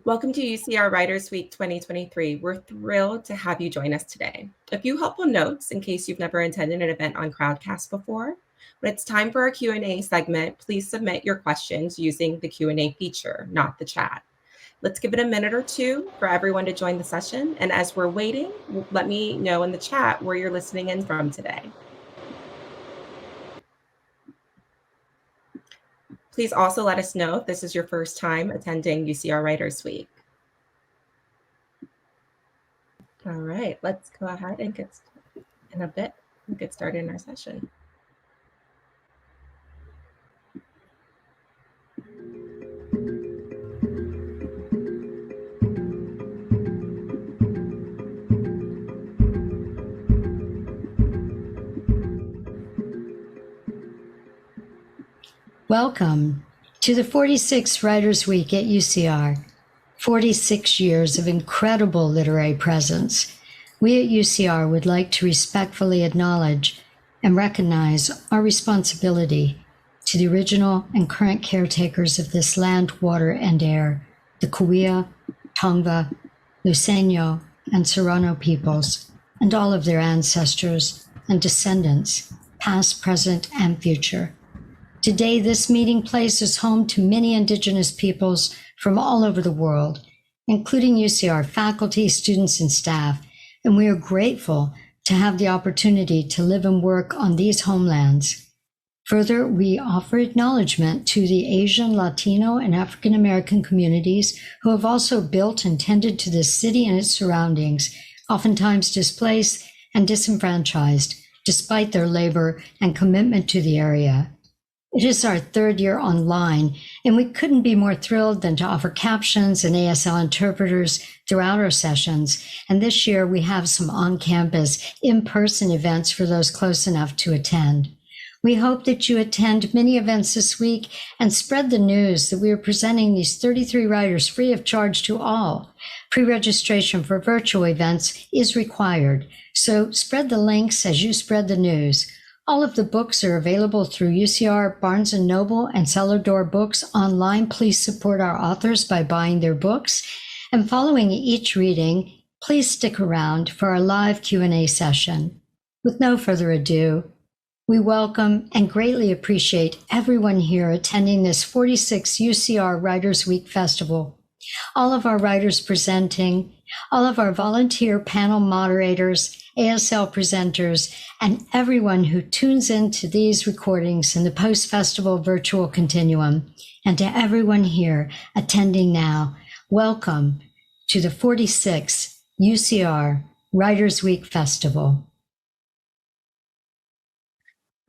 Welcome to UCR Writers Week 2023. We're thrilled to have you join us today. A few helpful notes in case you've never attended an event on Crowdcast before. When it's time for our Q&A segment, please submit your questions using the Q&A feature, not the chat. Let's give it a minute or two for everyone to join the session. And as we're waiting, let me know in the chat where you're listening in from today. Please also let us know if this is your first time attending UCR Writers Week. All right, let's go ahead and get started in our session. Welcome to the 46th Writers Week at UCR. 46 years of incredible literary presence. We at UCR would like to respectfully acknowledge and recognize our responsibility to the original and current caretakers of this land, water, and air, the Cahuilla, Tongva, Luiseño, and Serrano peoples, and all of their ancestors and descendants, past, present, and future. Today, this meeting place is home to many Indigenous peoples from all over the world, including UCR faculty, students, and staff, and we are grateful to have the opportunity to live and work on these homelands. Further, we offer acknowledgement to the Asian, Latino, and African American communities who have also built and tended to this city and its surroundings, oftentimes displaced and disenfranchised, despite their labor and commitment to the area. It is our third year online, and we couldn't be more thrilled than to offer captions and ASL interpreters throughout our sessions. And this year we have some on-campus, in-person events for those close enough to attend. We hope that you attend many events this week and spread the news that we are presenting these 33 writers free of charge to all. Pre-registration for virtual events is required, so spread the links as you spread the news. All of the books are available through UCR, Barnes & Noble, and Cellar Door Books online. Please support our authors by buying their books. And following each reading, please stick around for our live Q&A session. With no further ado, we welcome and greatly appreciate everyone here attending this 46th UCR Writers Week Festival. All of our writers presenting, all of our volunteer panel moderators, ASL presenters, and everyone who tunes into these recordings in the post-festival virtual continuum, and to everyone here attending now, welcome to the 46th UCR Writers Week Festival.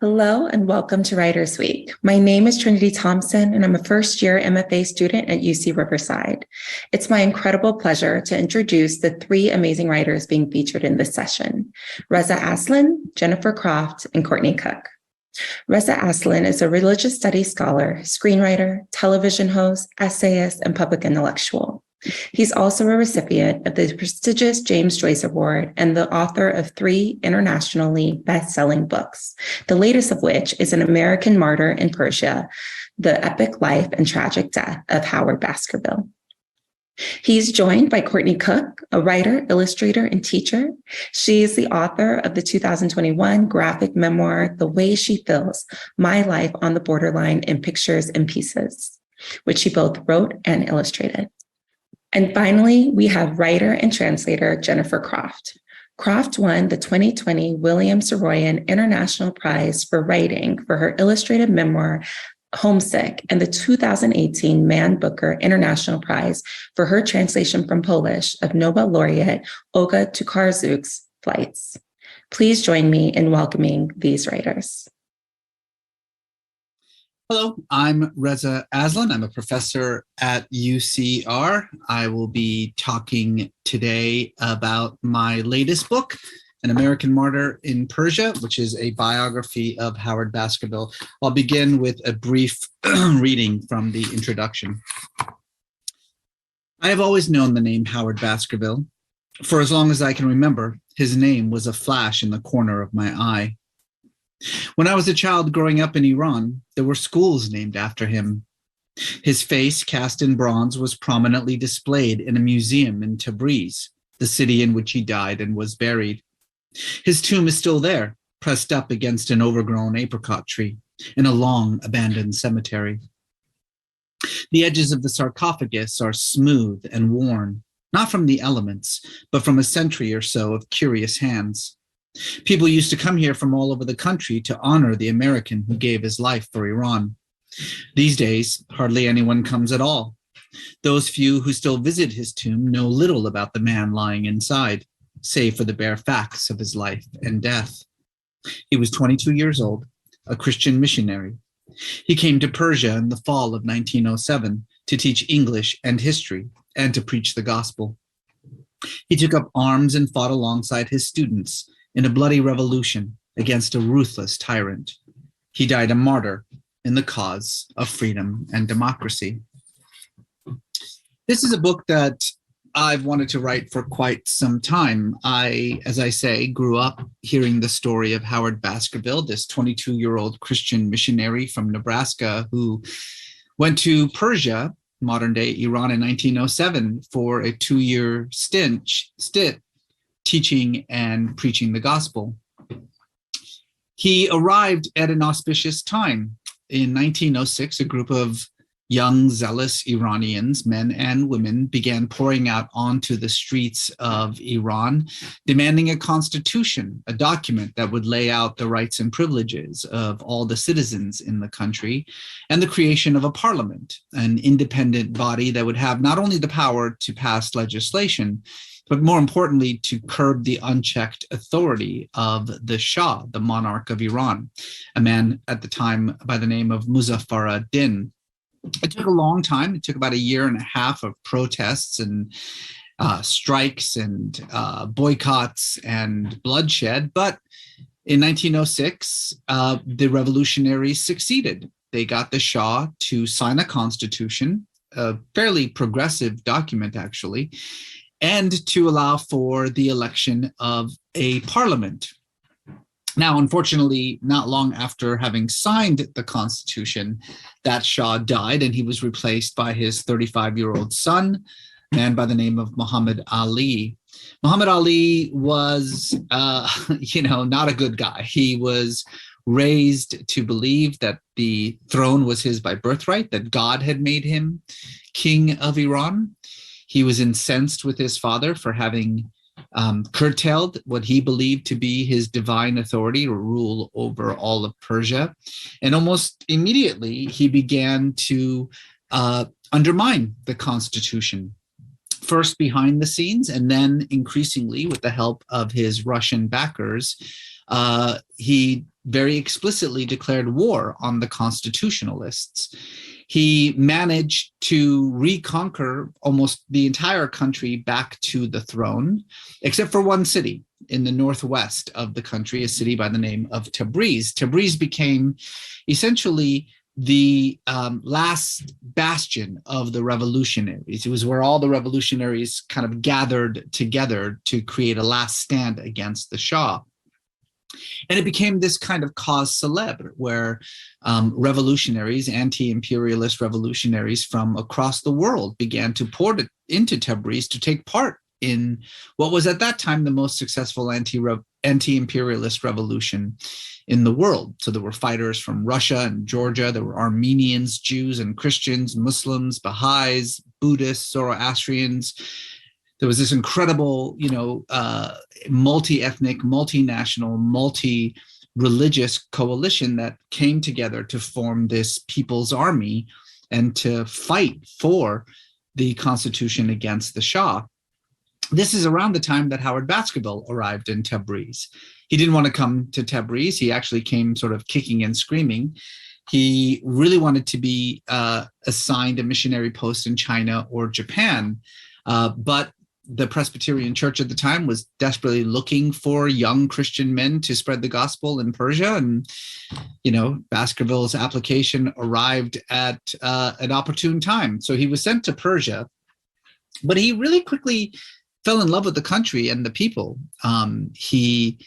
Hello and welcome to Writers Week. My name is Trinity Thompson and I'm a first-year MFA student at UC Riverside. It's my incredible pleasure to introduce the three amazing writers being featured in this session: Reza Aslan, Jennifer Croft, and Courtney Cook. Reza Aslan is a religious studies scholar, screenwriter, television host, essayist, and public intellectual. He's also a recipient of the prestigious James Joyce Award and the author of 3 internationally best-selling books, the latest of which is An American Martyr in Persia, the epic life and tragic death of Howard Baskerville. He's joined by Courtney Cook, a writer, illustrator, and teacher. She is the author of the 2021 graphic memoir, The Way She Feels, My Life on the Borderline in Pictures and Pieces, which she both wrote and illustrated. And finally, we have writer and translator Jennifer Croft. Croft won the 2020 William Saroyan International Prize for writing for her illustrated memoir, Homesick, and the 2018 Man Booker International Prize for her translation from Polish of Nobel Laureate Olga Tokarczuk's Flights. Please join me in welcoming these writers. Hello, I'm Reza Aslan. I'm a professor at UCR. I will be talking today about my latest book, An American Martyr in Persia, which is a biography of Howard Baskerville. I'll begin with a brief reading from the introduction. I have always known the name Howard Baskerville. For as long as I can remember, his name was a flash in the corner of my eye. When I was a child growing up in Iran, there were schools named after him. His face, cast in bronze, was prominently displayed in a museum in Tabriz, the city in which he died and was buried. His tomb is still there, pressed up against an overgrown apricot tree in a long abandoned cemetery. The edges of the sarcophagus are smooth and worn, not from the elements, but from a century or so of curious hands. People used to come here from all over the country to honor the American who gave his life for Iran. These days, hardly anyone comes at all. Those few who still visit his tomb know little about the man lying inside, save for the bare facts of his life and death. He was 22 years old, a Christian missionary. He came to Persia in the fall of 1907 to teach English and history and to preach the gospel. He took up arms and fought alongside his students in a bloody revolution against a ruthless tyrant. He died a martyr in the cause of freedom and democracy. This is a book that I've wanted to write for quite some time. I, as I say, grew up hearing the story of Howard Baskerville, this 22-year-old Christian missionary from Nebraska who went to Persia, modern-day Iran, in 1907 for a 2-year stint teaching and preaching the gospel. He arrived at an auspicious time. In 1906, a group of young, zealous Iranians, men and women, began pouring out onto the streets of Iran, demanding a constitution, a document that would lay out the rights and privileges of all the citizens in the country, and the creation of a parliament, an independent body that would have not only the power to pass legislation, but more importantly, to curb the unchecked authority of the Shah, the monarch of Iran, a man at the time by the name of Muzaffar ad-Din. It took a long time. It took about 1.5 years of protests and strikes and boycotts and bloodshed. But in 1906, the revolutionaries succeeded. They got the Shah to sign a constitution, a fairly progressive document, actually, and to allow for the election of a parliament. Now, unfortunately, not long after having signed the Constitution, that Shah died, and he was replaced by his 35-year-old son, a man by the name of Muhammad Ali. Muhammad Ali was, not a good guy. He was raised to believe that the throne was his by birthright, that God had made him king of Iran. He was incensed with his father for having curtailed what he believed to be his divine authority to rule over all of Persia. And almost immediately, he began to undermine the constitution, first behind the scenes, and then increasingly with the help of his Russian backers. He very explicitly declared war on the constitutionalists. He managed to reconquer almost the entire country back to the throne, except for one city in the northwest of the country, a city by the name of Tabriz. Tabriz became essentially the last bastion of the revolutionaries. It was where all the revolutionaries kind of gathered together to create a last stand against the Shah. And it became this kind of cause célèbre where revolutionaries, anti-imperialist revolutionaries from across the world began to pour into Tabriz to take part in what was at that time the most successful anti-imperialist revolution in the world. So there were fighters from Russia and Georgia. There were Armenians, Jews and Christians, Muslims, Baha'is, Buddhists, Zoroastrians. There was this incredible, multi-ethnic, multinational, multi-religious coalition that came together to form this People's Army and to fight for the Constitution against the Shah. This is around the time that Howard Baskerville arrived in Tabriz. He didn't want to come to Tabriz. He actually came sort of kicking and screaming. He really wanted to be assigned a missionary post in China or Japan, but the Presbyterian Church at the time was desperately looking for young Christian men to spread the gospel in Persia. And, Baskerville's application arrived at an opportune time. So he was sent to Persia, but he really quickly fell in love with the country and the people. He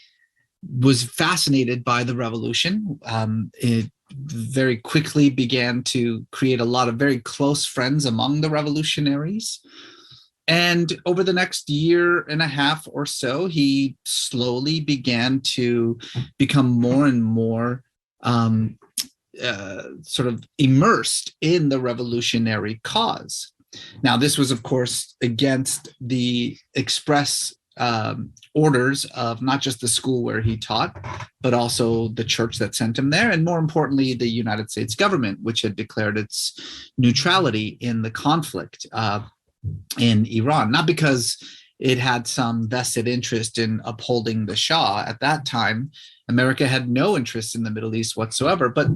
was fascinated by the revolution. very quickly began to create a lot of very close friends among the revolutionaries. And over the next year and a half or so, he slowly began to become more and more sort of immersed in the revolutionary cause. Now, this was, of course, against the express orders of not just the school where he taught, but also the church that sent him there, and more importantly, the United States government, which had declared its neutrality in the conflict in Iran, not because it had some vested interest in upholding the Shah. At that time, America had no interest in the Middle East whatsoever, but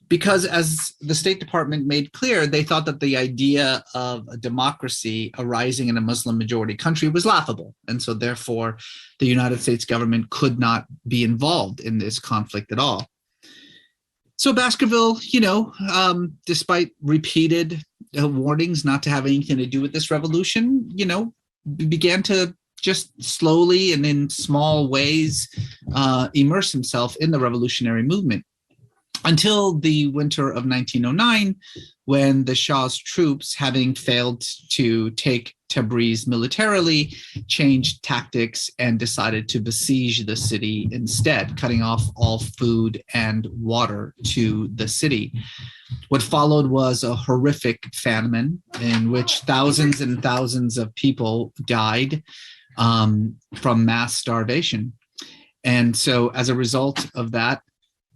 because, as the State Department made clear, they thought that the idea of a democracy arising in a Muslim majority country was laughable. And so therefore, the United States government could not be involved in this conflict at all. So Baskerville, despite repeated warnings not to have anything to do with this revolution, began to just slowly and in small ways immerse himself in the revolutionary movement until the winter of 1909, when the Shah's troops, having failed to take Tabriz militarily, changed tactics and decided to besiege the city instead, cutting off all food and water to the city. What followed was a horrific famine in which thousands and thousands of people died from mass starvation. And so as a result of that,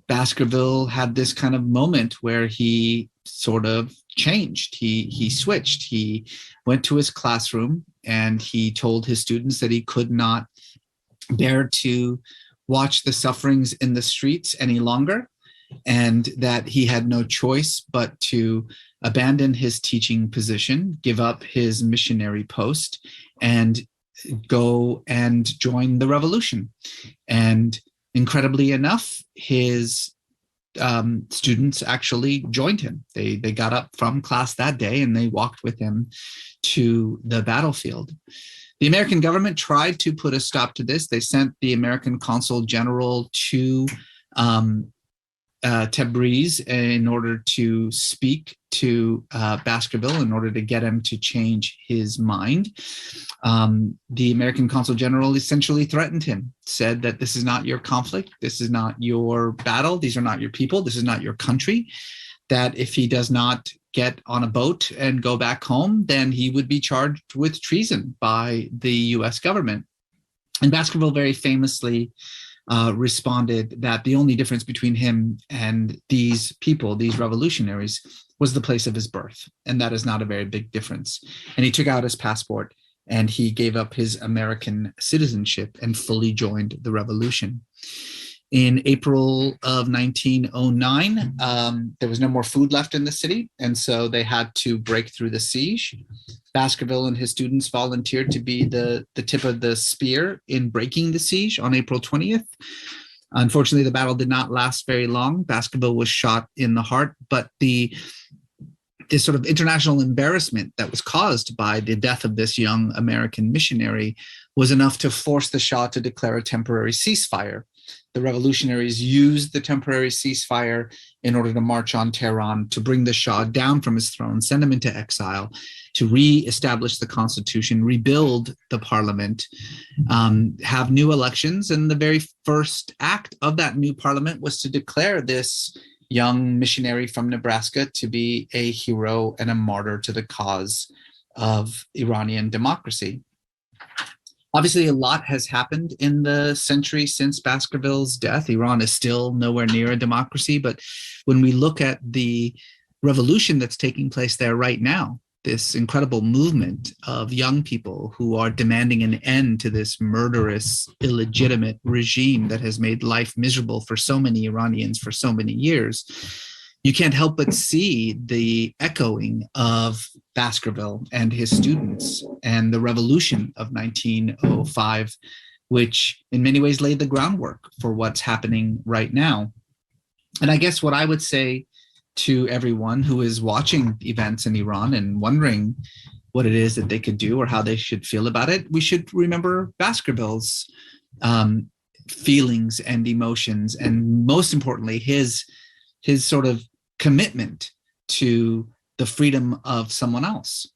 Baskerville had this kind of moment where he sort of changed. He switched. He went to his classroom and he told his students that he could not bear to watch the sufferings in the streets any longer, and that he had no choice but to abandon his teaching position, give up his missionary post, and go and join the revolution. And incredibly enough, his students actually joined him. They got up from class that day and they walked with him to the battlefield. The American government tried to put a stop to this. They sent the American consul general to Tabriz in order to speak to Baskerville in order to get him to change his mind. The American consul general essentially threatened him, said that this is not your conflict, this is not your battle, these are not your people, this is not your country, that if he does not get on a boat and go back home, then he would be charged with treason by the US government. And Baskerville very famously responded that the only difference between him and these people, these revolutionaries, was the place of his birth. And that is not a very big difference. And he took out his passport and he gave up his American citizenship and fully joined the revolution. In April of 1909, there was no more food left in the city, and so they had to break through the siege. Baskerville and his students volunteered to be the tip of the spear in breaking the siege on April 20th. Unfortunately, the battle did not last very long. Baskerville was shot in the heart, but this sort of international embarrassment that was caused by the death of this young American missionary was enough to force the Shah to declare a temporary ceasefire. The revolutionaries used the temporary ceasefire in order to march on Tehran, to bring the Shah down from his throne, send him into exile, to re-establish the constitution, rebuild the parliament, have new elections. And the very first act of that new parliament was to declare this young missionary from Nebraska to be a hero and a martyr to the cause of Iranian democracy. Obviously, a lot has happened in the century since Baskerville's death. Iran is still nowhere near a democracy, but when we look at the revolution that's taking place there right now, this incredible movement of young people who are demanding an end to this murderous, illegitimate regime that has made life miserable for so many Iranians for so many years, you can't help but see the echoing of Baskerville and his students and the revolution of 1905, which in many ways laid the groundwork for what's happening right now. And I guess what I would say to everyone who is watching events in Iran and wondering what it is that they could do or how they should feel about it, we should remember Baskerville's feelings and emotions, and most importantly, his his sort of commitment to the freedom of someone else.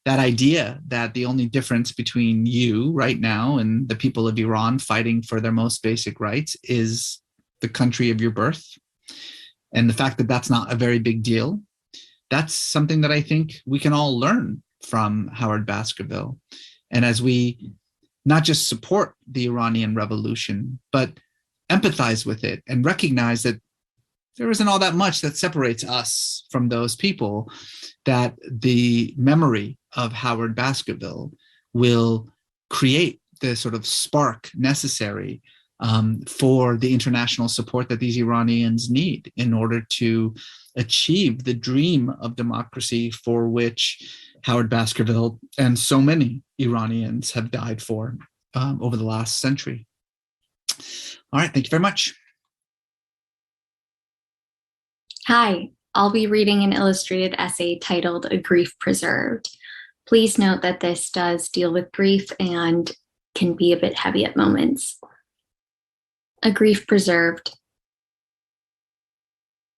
That idea that the only difference between you right now and the people of Iran fighting for their most basic rights is the country of your birth. And the fact that that's not a very big deal, that's something that I think we can all learn from Howard Baskerville. And as we not just support the Iranian revolution, but empathize with it and recognize that there isn't all that much that separates us from those people, that the memory of Howard Baskerville will create the sort of spark necessary for the international support that these Iranians need in order to achieve the dream of democracy for which Howard Baskerville and so many Iranians have died for over the last century. All right, thank you very much. Hi, I'll be reading an illustrated essay titled A Grief Preserved. Please note that this does deal with grief and can be a bit heavy at moments. A Grief Preserved.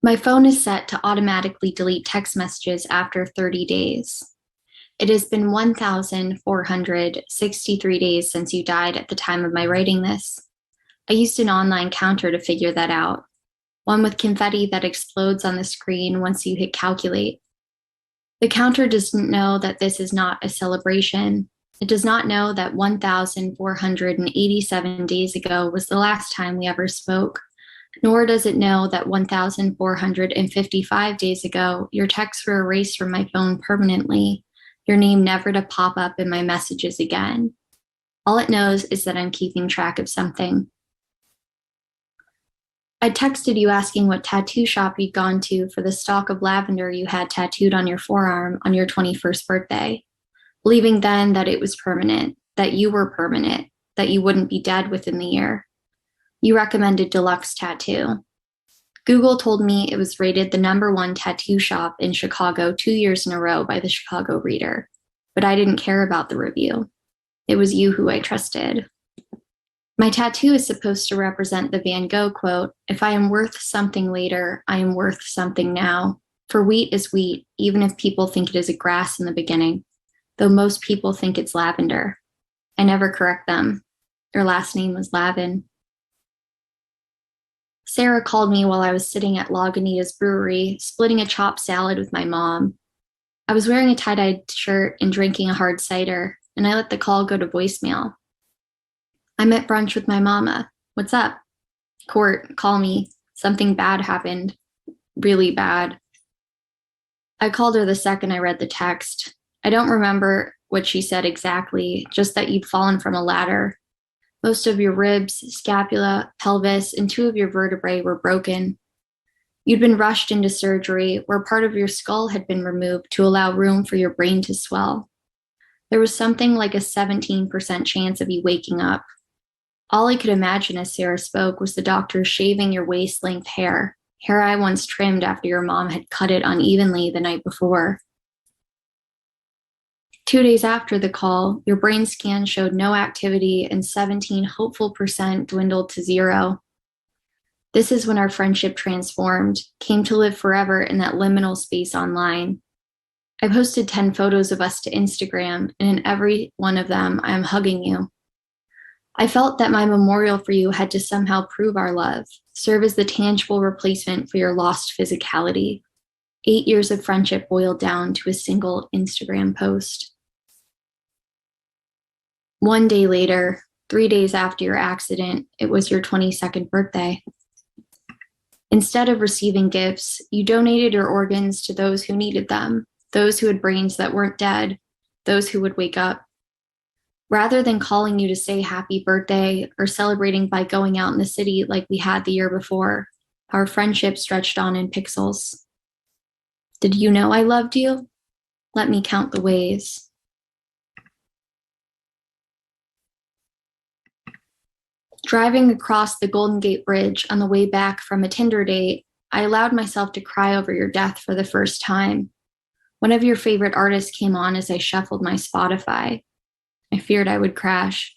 My phone is set to automatically delete text messages after 30 days. It has been 1,463 days since you died at the time of my writing this. I used an online counter to figure that out, one with confetti that explodes on the screen once you hit calculate. The counter doesn't know that this is not a celebration. It does not know that 1,487 days ago was the last time we ever spoke, nor does it know that 1,455 days ago, your texts were erased from my phone permanently, your name never to pop up in my messages again. All it knows is that I'm keeping track of something. I texted you asking what tattoo shop you'd gone to for the stalk of lavender you had tattooed on your forearm on your 21st birthday, believing then that it was permanent, that you were permanent, that you wouldn't be dead within the year. You recommended Deluxe Tattoo. Google told me it was rated the #1 tattoo shop in Chicago 2 years in a row by the Chicago Reader, but I didn't care about the review. It was you who I trusted. My tattoo is supposed to represent the Van Gogh quote, "If I am worth something later, I am worth something now. For wheat is wheat, even if people think it is a grass in the beginning, though most people think it's lavender." I never correct them. Your last name was Lavin. Sarah called me while I was sitting at Lagunitas Brewery, splitting a chopped salad with my mom. I was wearing a tie-dyed shirt and drinking a hard cider, and I let the call go to voicemail. I'm at brunch with my mama. What's up? Court, call me. Something bad happened. Really bad. I called her the second I read the text. I don't remember what she said exactly, just that you'd fallen from a ladder. Most of your ribs, scapula, pelvis, and 2 of your vertebrae were broken. You'd been rushed into surgery where part of your skull had been removed to allow room for your brain to swell. There was something like a 17% chance of you waking up. All I could imagine as Sarah spoke was the doctor shaving your waist-length hair I once trimmed after your mom had cut it unevenly the night before. 2 days after the call, your brain scan showed no activity and 17 hopeful% dwindled to 0. This is when our friendship transformed, came to live forever in that liminal space online. I posted 10 photos of us to Instagram, and in every one of them, I am hugging you. I felt that my memorial for you had to somehow prove our love, serve as the tangible replacement for your lost physicality. 8 years of friendship boiled down to a single Instagram post. 1 day later, 3 days after your accident, it was your 22nd birthday. Instead of receiving gifts, you donated your organs to those who needed them, those who had brains that weren't dead, those who would wake up. Rather than calling you to say happy birthday or celebrating by going out in the city like we had the year before, our friendship stretched on in pixels. Did you know I loved you? Let me count the ways. Driving across the Golden Gate Bridge on the way back from a Tinder date, I allowed myself to cry over your death for the first time. One of your favorite artists came on as I shuffled my Spotify. I feared I would crash.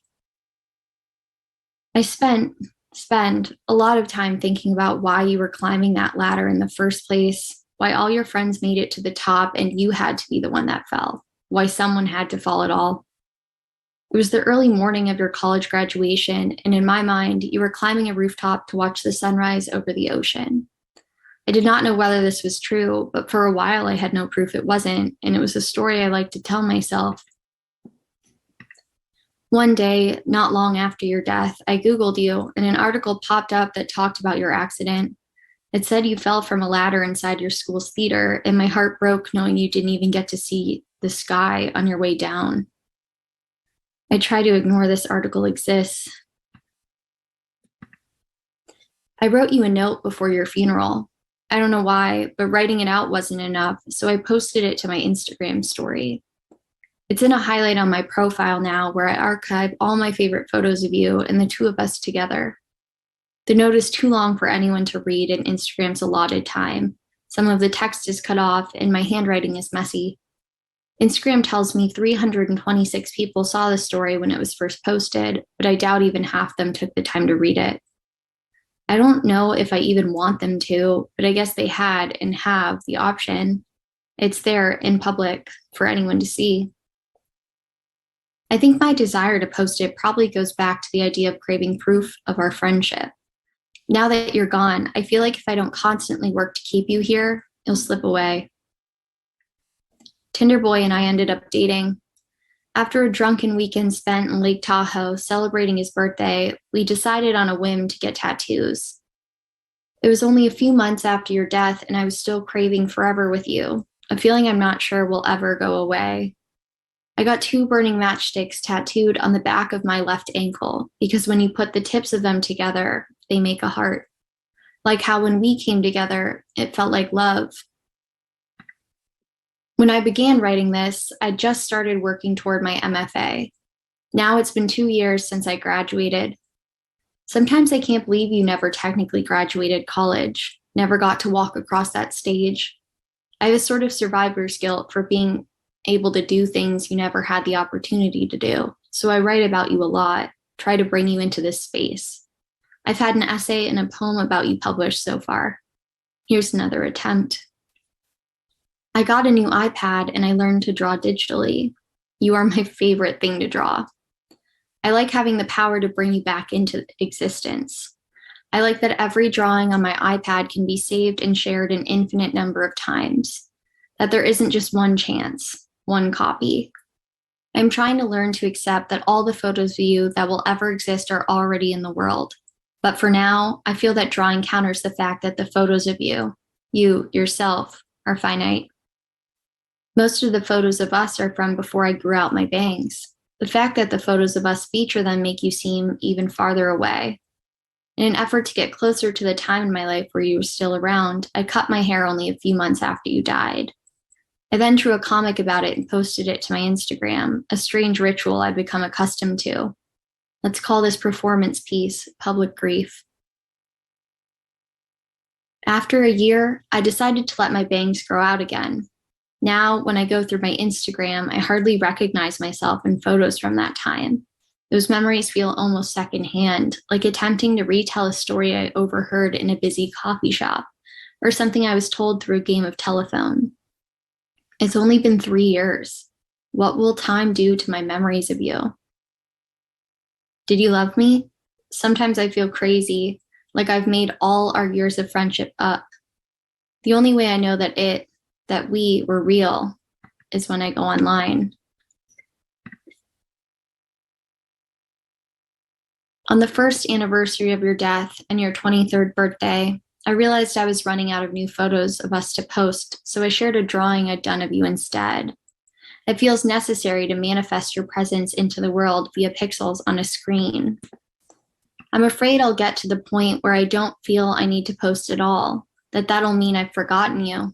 I spent spend a lot of time thinking about why you were climbing that ladder in the first place, why all your friends made it to the top and you had to be the one that fell, why someone had to fall at all. It was the early morning of your college graduation, and in my mind, you were climbing a rooftop to watch the sunrise over the ocean. I did not know whether this was true, but for a while I had no proof it wasn't, and it was a story I liked to tell myself. One day, not long after your death, I Googled you, and an article popped up that talked about your accident. It said you fell from a ladder inside your school's theater, and my heart broke knowing you didn't even get to see the sky on your way down. I try to ignore this article exists. I wrote you a note before your funeral. I don't know why, but writing it out wasn't enough, so I posted it to my Instagram story. It's in a highlight on my profile now where I archive all my favorite photos of you and the two of us together. The note is too long for anyone to read in Instagram's allotted time. Some of the text is cut off and my handwriting is messy. Instagram tells me 326 people saw the story when it was first posted, but I doubt even half them took the time to read it. I don't know if I even want them to, but I guess they had and have the option. It's there in public for anyone to see. I think my desire to post it probably goes back to the idea of craving proof of our friendship. Now that you're gone, I feel like if I don't constantly work to keep you here, you'll slip away. Tinder Boy and I ended up dating. After a drunken weekend spent in Lake Tahoe celebrating his birthday, we decided on a whim to get tattoos. It was only a few months after your death, and I was still craving forever with you, a feeling I'm not sure will ever go away. I got 2 burning matchsticks tattooed on the back of my left ankle because when you put the tips of them together, they make a heart. Like how when we came together, it felt like love. When I began writing this, I just started working toward my MFA. Now it's been 2 years since I graduated. Sometimes I can't believe you never technically graduated college, never got to walk across that stage. I have a sort of survivor's guilt for being able to do things you never had the opportunity to do. So I write about you a lot, try to bring you into this space. I've had an essay and a poem about you published so far. Here's another attempt. I got a new iPad and I learned to draw digitally. You are my favorite thing to draw. I like having the power to bring you back into existence. I like that every drawing on my iPad can be saved and shared an infinite number of times, that there isn't just one chance, one copy. I'm trying to learn to accept that all the photos of you that will ever exist are already in the world. But for now, I feel that drawing counters the fact that the photos of you yourself, are finite. Most of the photos of us are from before I grew out my bangs. The fact that the photos of us feature them make you seem even farther away. In an effort to get closer to the time in my life where you were still around, I cut my hair only a few months after you died. I then drew a comic about it and posted it to my Instagram, a strange ritual I've become accustomed to. Let's call this performance piece public grief. After a year, I decided to let my bangs grow out again. Now, when I go through my Instagram, I hardly recognize myself in photos from that time. Those memories feel almost secondhand, like attempting to retell a story I overheard in a busy coffee shop, or something I was told through a game of telephone. It's only been 3 years. What will time do to my memories of you? Did you love me? Sometimes I feel crazy, like I've made all our years of friendship up. The only way I know that we were real is when I go online. On the first anniversary of your death and your 23rd birthday, I realized I was running out of new photos of us to post, so I shared a drawing I'd done of you instead. It feels necessary to manifest your presence into the world via pixels on a screen. I'm afraid I'll get to the point where I don't feel I need to post at all, that'll mean I've forgotten you.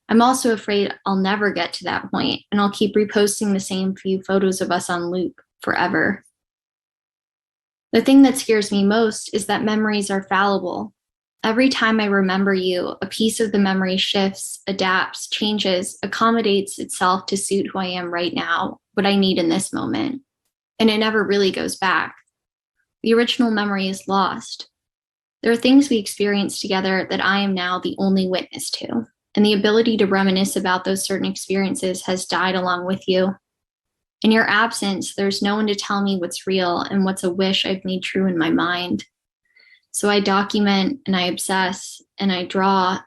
I'm also afraid I'll never get to that point, and I'll keep reposting the same few photos of us on loop forever. The thing that scares me most is that memories are fallible. Every time I remember you, a piece of the memory shifts, adapts, changes, accommodates itself to suit who I am right now, what I need in this moment. And it never really goes back. The original memory is lost. There are things we experienced together that I am now the only witness to, and the ability to reminisce about those certain experiences has died along with you. In your absence, there's no one to tell me what's real and what's a wish I've made true in my mind. So I document and I obsess and I draw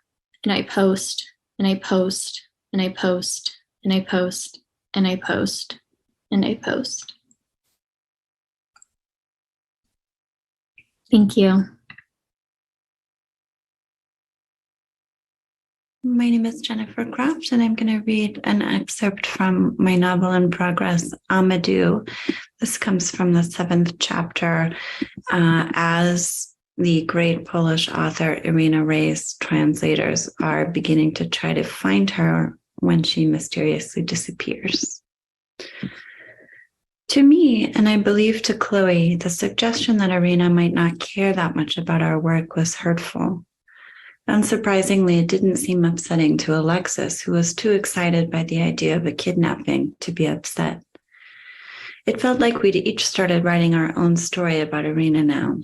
and I post and I post and I post and I post and I post and I post. Thank you. My name is Jennifer Croft, and I'm going to read an excerpt from my novel in progress, Amadou. This comes from the 7th chapter as the great Polish author Irina Rey's translators are beginning to try to find her when she mysteriously disappears. To me, and I believe to Chloe, the suggestion that Irina might not care that much about our work was hurtful. Unsurprisingly, it didn't seem upsetting to Alexis, who was too excited by the idea of a kidnapping to be upset. It felt like we'd each started writing our own story about Irina now,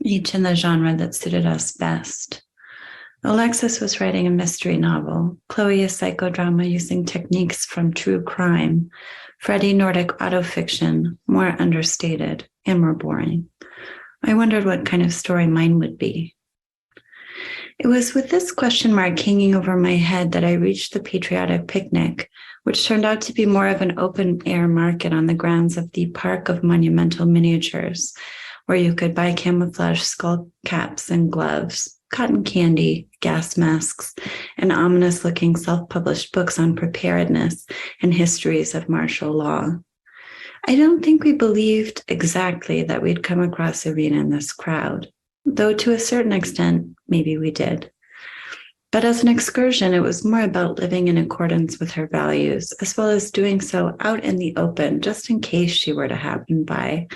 each in the genre that suited us best. Alexis was writing a mystery novel, Chloe a psychodrama using techniques from true crime, Freddie Nordic autofiction, more understated and more boring. I wondered what kind of story mine would be. It was with this question mark hanging over my head that I reached the patriotic picnic, which turned out to be more of an open-air market on the grounds of the Park of Monumental Miniatures, where you could buy camouflage skull caps and gloves, cotton candy, gas masks, and ominous-looking self-published books on preparedness and histories of martial law. I don't think we believed exactly that we'd come across Irina in this crowd, though to a certain extent, maybe we did. But as an excursion, it was more about living in accordance with her values, as well as doing so out in the open, just in case she were to happen by,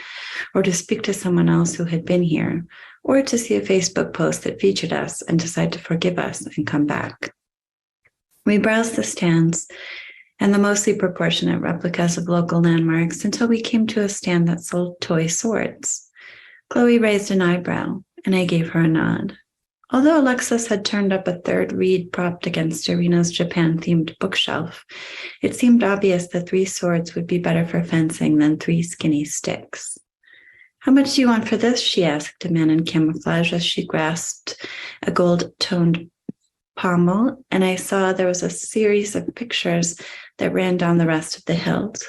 or to speak to someone else who had been here, or to see a Facebook post that featured us and decide to forgive us and come back. We browsed the stands and the mostly proportionate replicas of local landmarks until we came to a stand that sold toy swords. Chloe raised an eyebrow, and I gave her a nod. Although Alexis had turned up a third reed propped against Irina's Japan-themed bookshelf, it seemed obvious that 3 swords would be better for fencing than 3 skinny sticks. "How much do you want for this?" she asked a man in camouflage as she grasped a gold-toned pommel, and I saw there was a series of pictures that ran down the rest of the hilt.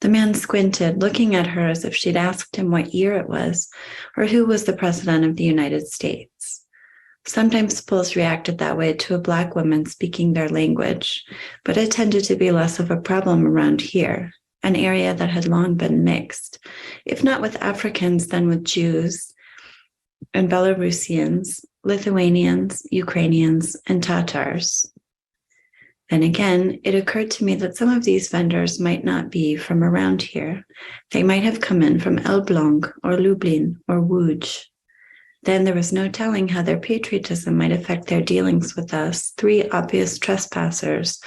The man squinted, looking at her as if she'd asked him what year it was, or who was the president of the United States. Sometimes Poles reacted that way to a Black woman speaking their language, but it tended to be less of a problem around here, an area that had long been mixed, if not with Africans, then with Jews and Belarusians, Lithuanians, Ukrainians, and Tatars. Then again, it occurred to me that some of these vendors might not be from around here. They might have come in from Elbląg or Lublin or Łódź. Then there was no telling how their patriotism might affect their dealings with us, 3 obvious trespassers,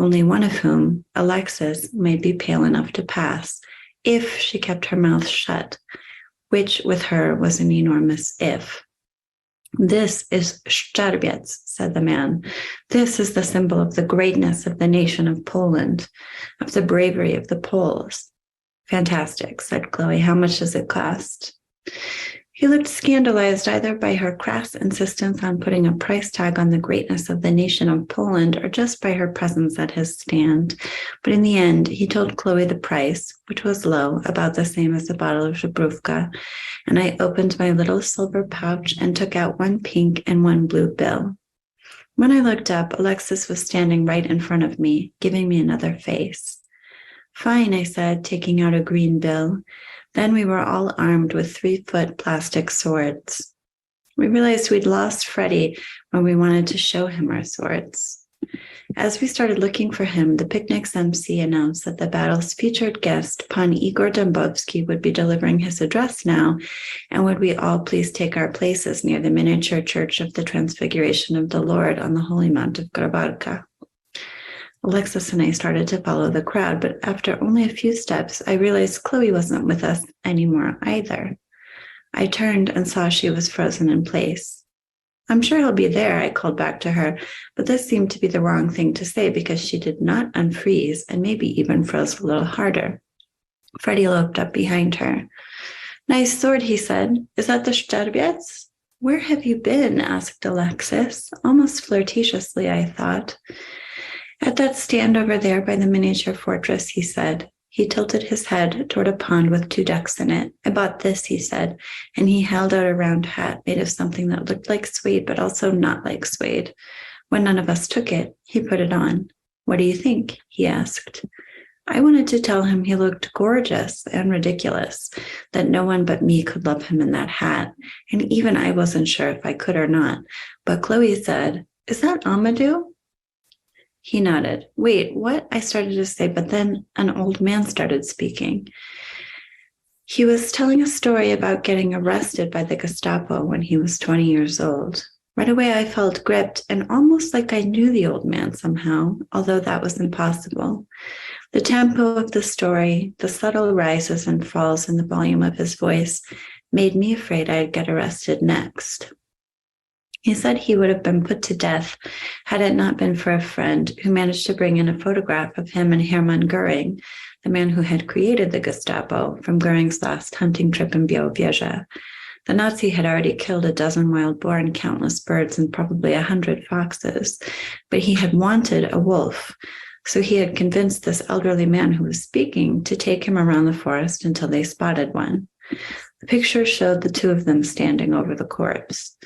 only one of whom, Alexis, might be pale enough to pass, if she kept her mouth shut, which with her was an enormous if. "This is Szczerbiec," said the man. "This is the symbol of the greatness of the nation of Poland, of the bravery of the Poles." "Fantastic," said Chloe. "How much does it cost?" He looked scandalized either by her crass insistence on putting a price tag on the greatness of the nation of Poland or just by her presence at his stand. But in the end, he told Chloe the price, which was low, about the same as a bottle of Żubrówka, and I opened my little silver pouch and took out 1 pink and 1 blue bill. When I looked up, Alexis was standing right in front of me, giving me another face. "Fine," I said, taking out a green bill. Then we were all armed with 3-foot plastic swords. We realized we'd lost Freddie when we wanted to show him our swords. As we started looking for him, the picnic's MC announced that the battle's featured guest, Pan Igor Dąbrowski, would be delivering his address now, and would we all please take our places near the miniature church of the Transfiguration of the Lord on the Holy Mount of Grabarka. Alexis and I started to follow the crowd, but after only a few steps, I realized Chloe wasn't with us anymore either. I turned and saw she was frozen in place. I'm sure he'll be there, I called back to her, but this seemed to be the wrong thing to say because she did not unfreeze and maybe even froze a little harder. Freddie loped up behind her. Nice sword, he said. Is that the Szterbiec? Where have you been? Asked Alexis, almost flirtatiously, I thought. At that stand over there by the miniature fortress, he said. He tilted his head toward a pond with 2 ducks in it. I bought this, he said, and he held out a round hat made of something that looked like suede, but also not like suede. When none of us took it, he put it on. What do you think? He asked. I wanted to tell him he looked gorgeous and ridiculous, that no one but me could love him in that hat, and even I wasn't sure if I could or not. But Chloe said, Is that Amadou? He nodded. Wait, what? I started to say, but then an old man started speaking. He was telling a story about getting arrested by the Gestapo when he was 20 years old. Right away, I felt gripped and almost like I knew the old man somehow, although that was impossible. The tempo of the story, the subtle rises and falls in the volume of his voice, made me afraid I'd get arrested next. He said he would have been put to death had it not been for a friend who managed to bring in a photograph of him and Hermann Goering, the man who had created the Gestapo, from Goering's last hunting trip in Białowieża. The Nazi had already killed a dozen wild boar and countless birds and probably 100 foxes, but he had wanted a wolf. So he had convinced this elderly man who was speaking to take him around the forest until they spotted one. The picture showed the 2 of them standing over the corpse.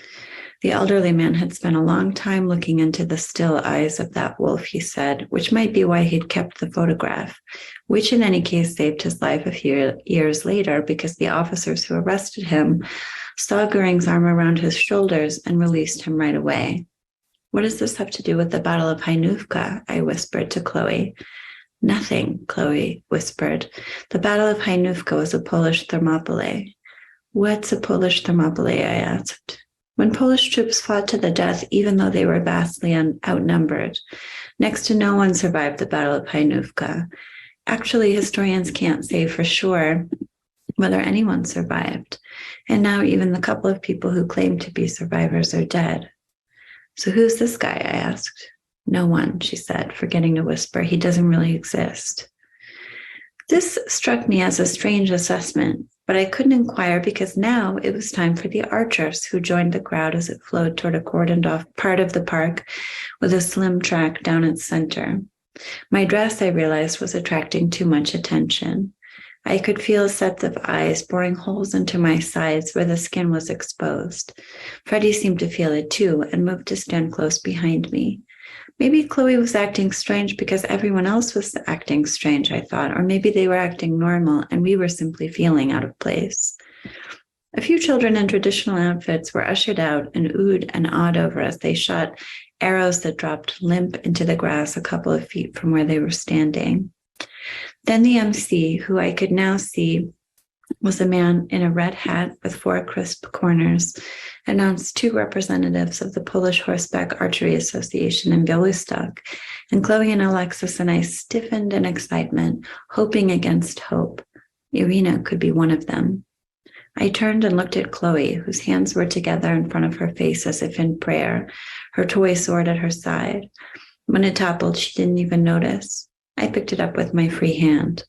The elderly man had spent a long time looking into the still eyes of that wolf, he said, which might be why he'd kept the photograph, which in any case saved his life a few years later because the officers who arrested him saw Goering's arm around his shoulders and released him right away. What does this have to do with the Battle of Hajnówka? I whispered to Chloe. Nothing, Chloe whispered. The Battle of Hajnówka was a Polish Thermopylae. What's a Polish Thermopylae? I asked. When Polish troops fought to the death, even though they were vastly outnumbered, next to no one survived the Battle of Hajnówka. Actually, historians can't say for sure whether anyone survived. And now even the couple of people who claim to be survivors are dead. So who's this guy? I asked. No one, she said, forgetting to whisper. He doesn't really exist. This struck me as a strange assessment, but I couldn't inquire because now it was time for the archers, who joined the crowd as it flowed toward a cordoned-off part of the park with a slim track down its center. My dress, I realized, was attracting too much attention. I could feel sets of eyes boring holes into my sides where the skin was exposed. Freddie seemed to feel it too and moved to stand close behind me. Maybe Chloe was acting strange because everyone else was acting strange, I thought, or maybe they were acting normal and we were simply feeling out of place. A few children in traditional outfits were ushered out and oohed and awed over as they shot arrows that dropped limp into the grass a couple of feet from where they were standing. Then the MC, who I could now see was a man in a red hat with 4 crisp corners, announced 2 representatives of the Polish Horseback Archery Association in Białystok, and Chloe and Alexis and I stiffened in excitement, hoping against hope. Irina could be one of them. I turned and looked at Chloe, whose hands were together in front of her face as if in prayer, her toy sword at her side. When it toppled, she didn't even notice. I picked it up with my free hand.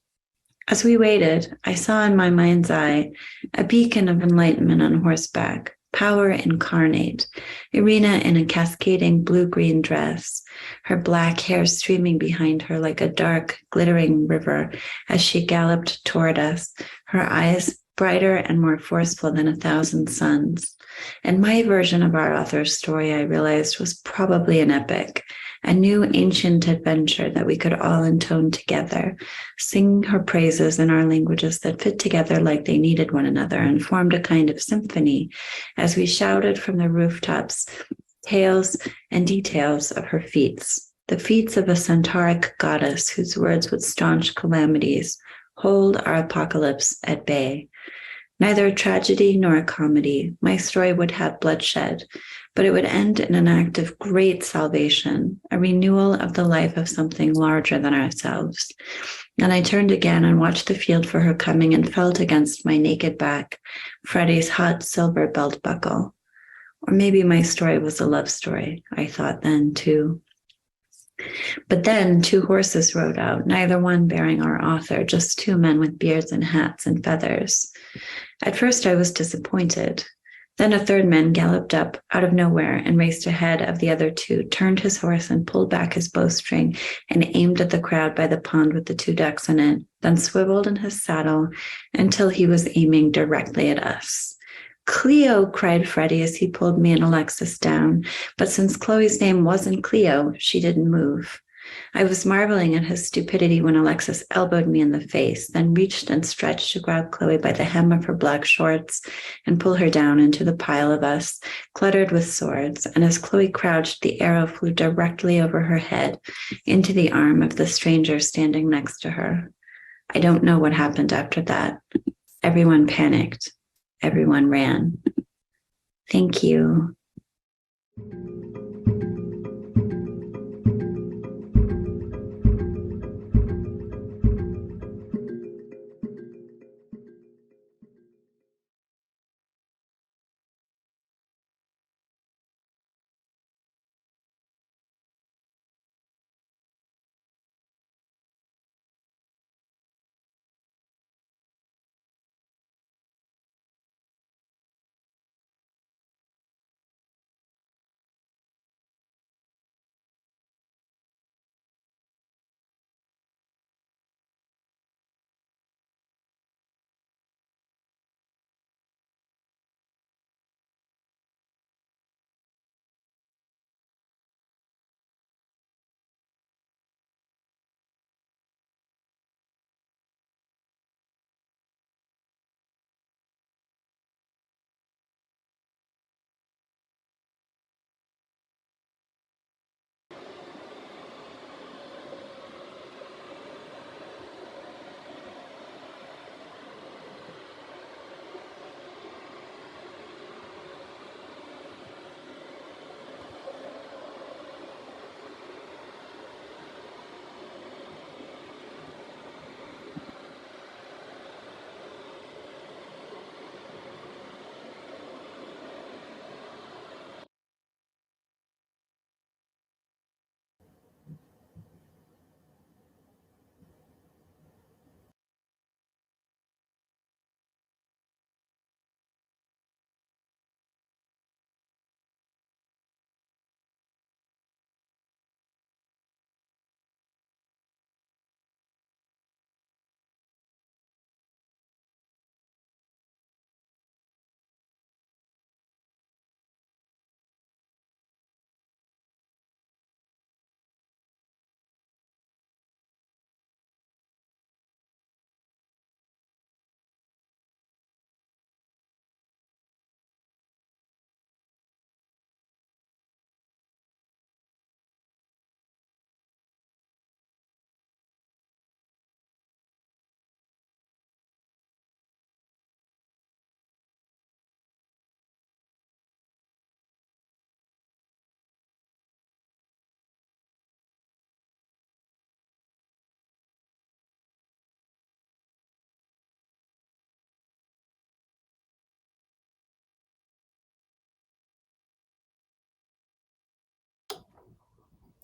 As we waited, I saw in my mind's eye a beacon of enlightenment on horseback, power incarnate, Irina in a cascading blue-green dress, her black hair streaming behind her like a dark, glittering river as she galloped toward us, her eyes brighter and more forceful than 1,000 suns. And my version of our author's story, I realized, was probably an epic, a new ancient adventure that we could all intone together, sing her praises in our languages that fit together like they needed one another and formed a kind of symphony as we shouted from the rooftops tales and details of her feats, the feats of a centauric goddess whose words would staunch calamities, hold our apocalypse at bay. Neither a tragedy nor a comedy, my story would have bloodshed, but it would end in an act of great salvation, a renewal of the life of something larger than ourselves. Then I turned again and watched the field for her coming and felt against my naked back Freddie's hot silver belt buckle. Or maybe my story was a love story, I thought then too. But then 2 horses rode out, neither one bearing our author, just 2 men with beards and hats and feathers. At first I was disappointed. Then a 3rd man galloped up out of nowhere and raced ahead of the other 2, turned his horse and pulled back his bowstring and aimed at the crowd by the pond with the 2 ducks in it, then swiveled in his saddle until he was aiming directly at us. Cleo, cried Freddie as he pulled me and Alexis down, but since Chloe's name wasn't Cleo, she didn't move. I was marveling at his stupidity when Alexis elbowed me in the face, then reached and stretched to grab Chloe by the hem of her black shorts and pull her down into the pile of us, cluttered with swords, and as Chloe crouched, the arrow flew directly over her head into the arm of the stranger standing next to her. I don't know what happened after that. Everyone panicked. Everyone ran. Thank you.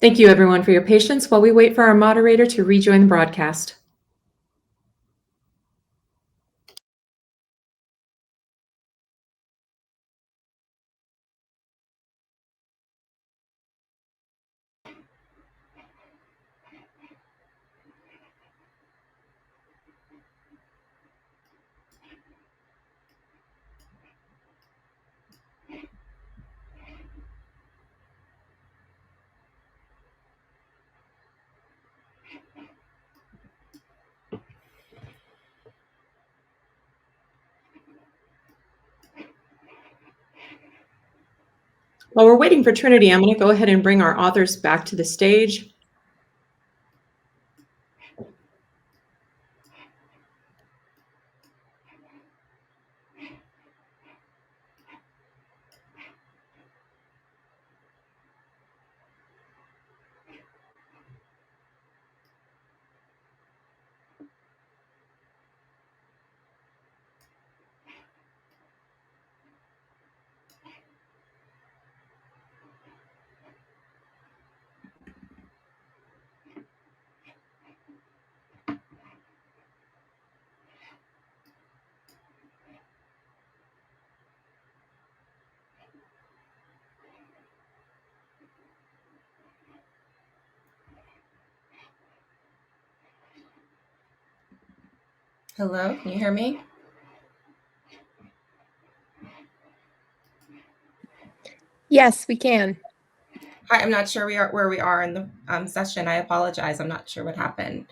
Thank you, everyone, for your patience while we wait for our moderator to rejoin the broadcast. While we're waiting for Trinity, I'm going to go ahead and bring our authors back to the stage. Hello, can you hear me? Yes, we can. Hi, I'm not sure where we are in the session. I apologize. I'm not sure what happened.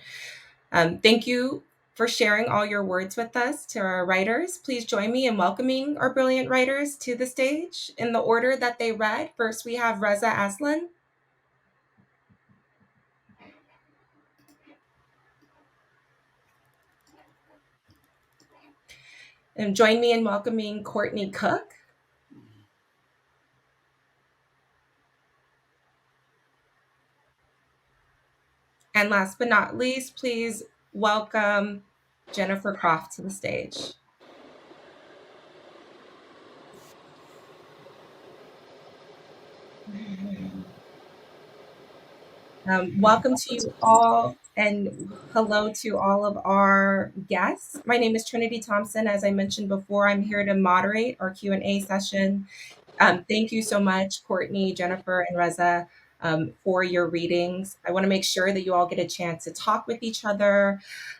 Thank you for sharing all your words with us. To our writers, please join me in welcoming our brilliant writers to the stage in the order that they read. First, we have Reza Aslan. And join me in welcoming Courtney Cook. And last but not least, please welcome Jennifer Croft to the stage. Welcome to you all, and hello to all of our guests. My name is Trinity Thompson. As I mentioned before, I'm here to moderate our Q&A session. Thank you so much, Courtney, Jennifer, and Reza, for your readings. I want to make sure that you all get a chance to talk with each other,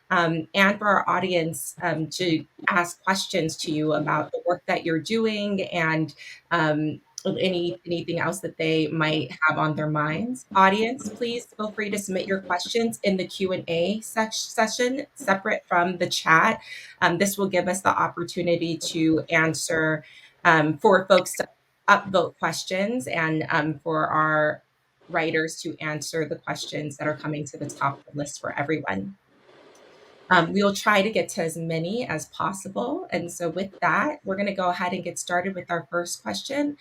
and for our audience to ask questions to you about the work that you're doing and anything else that they might have on their minds. Audience, please feel free to submit your questions in the Q&A session separate from the chat. This will give us the opportunity to answer for folks to upvote questions and for our writers to answer the questions that are coming to the top of the list for everyone. We will try to get to as many as possible. And so with that, we're going to go ahead and get started with our first question.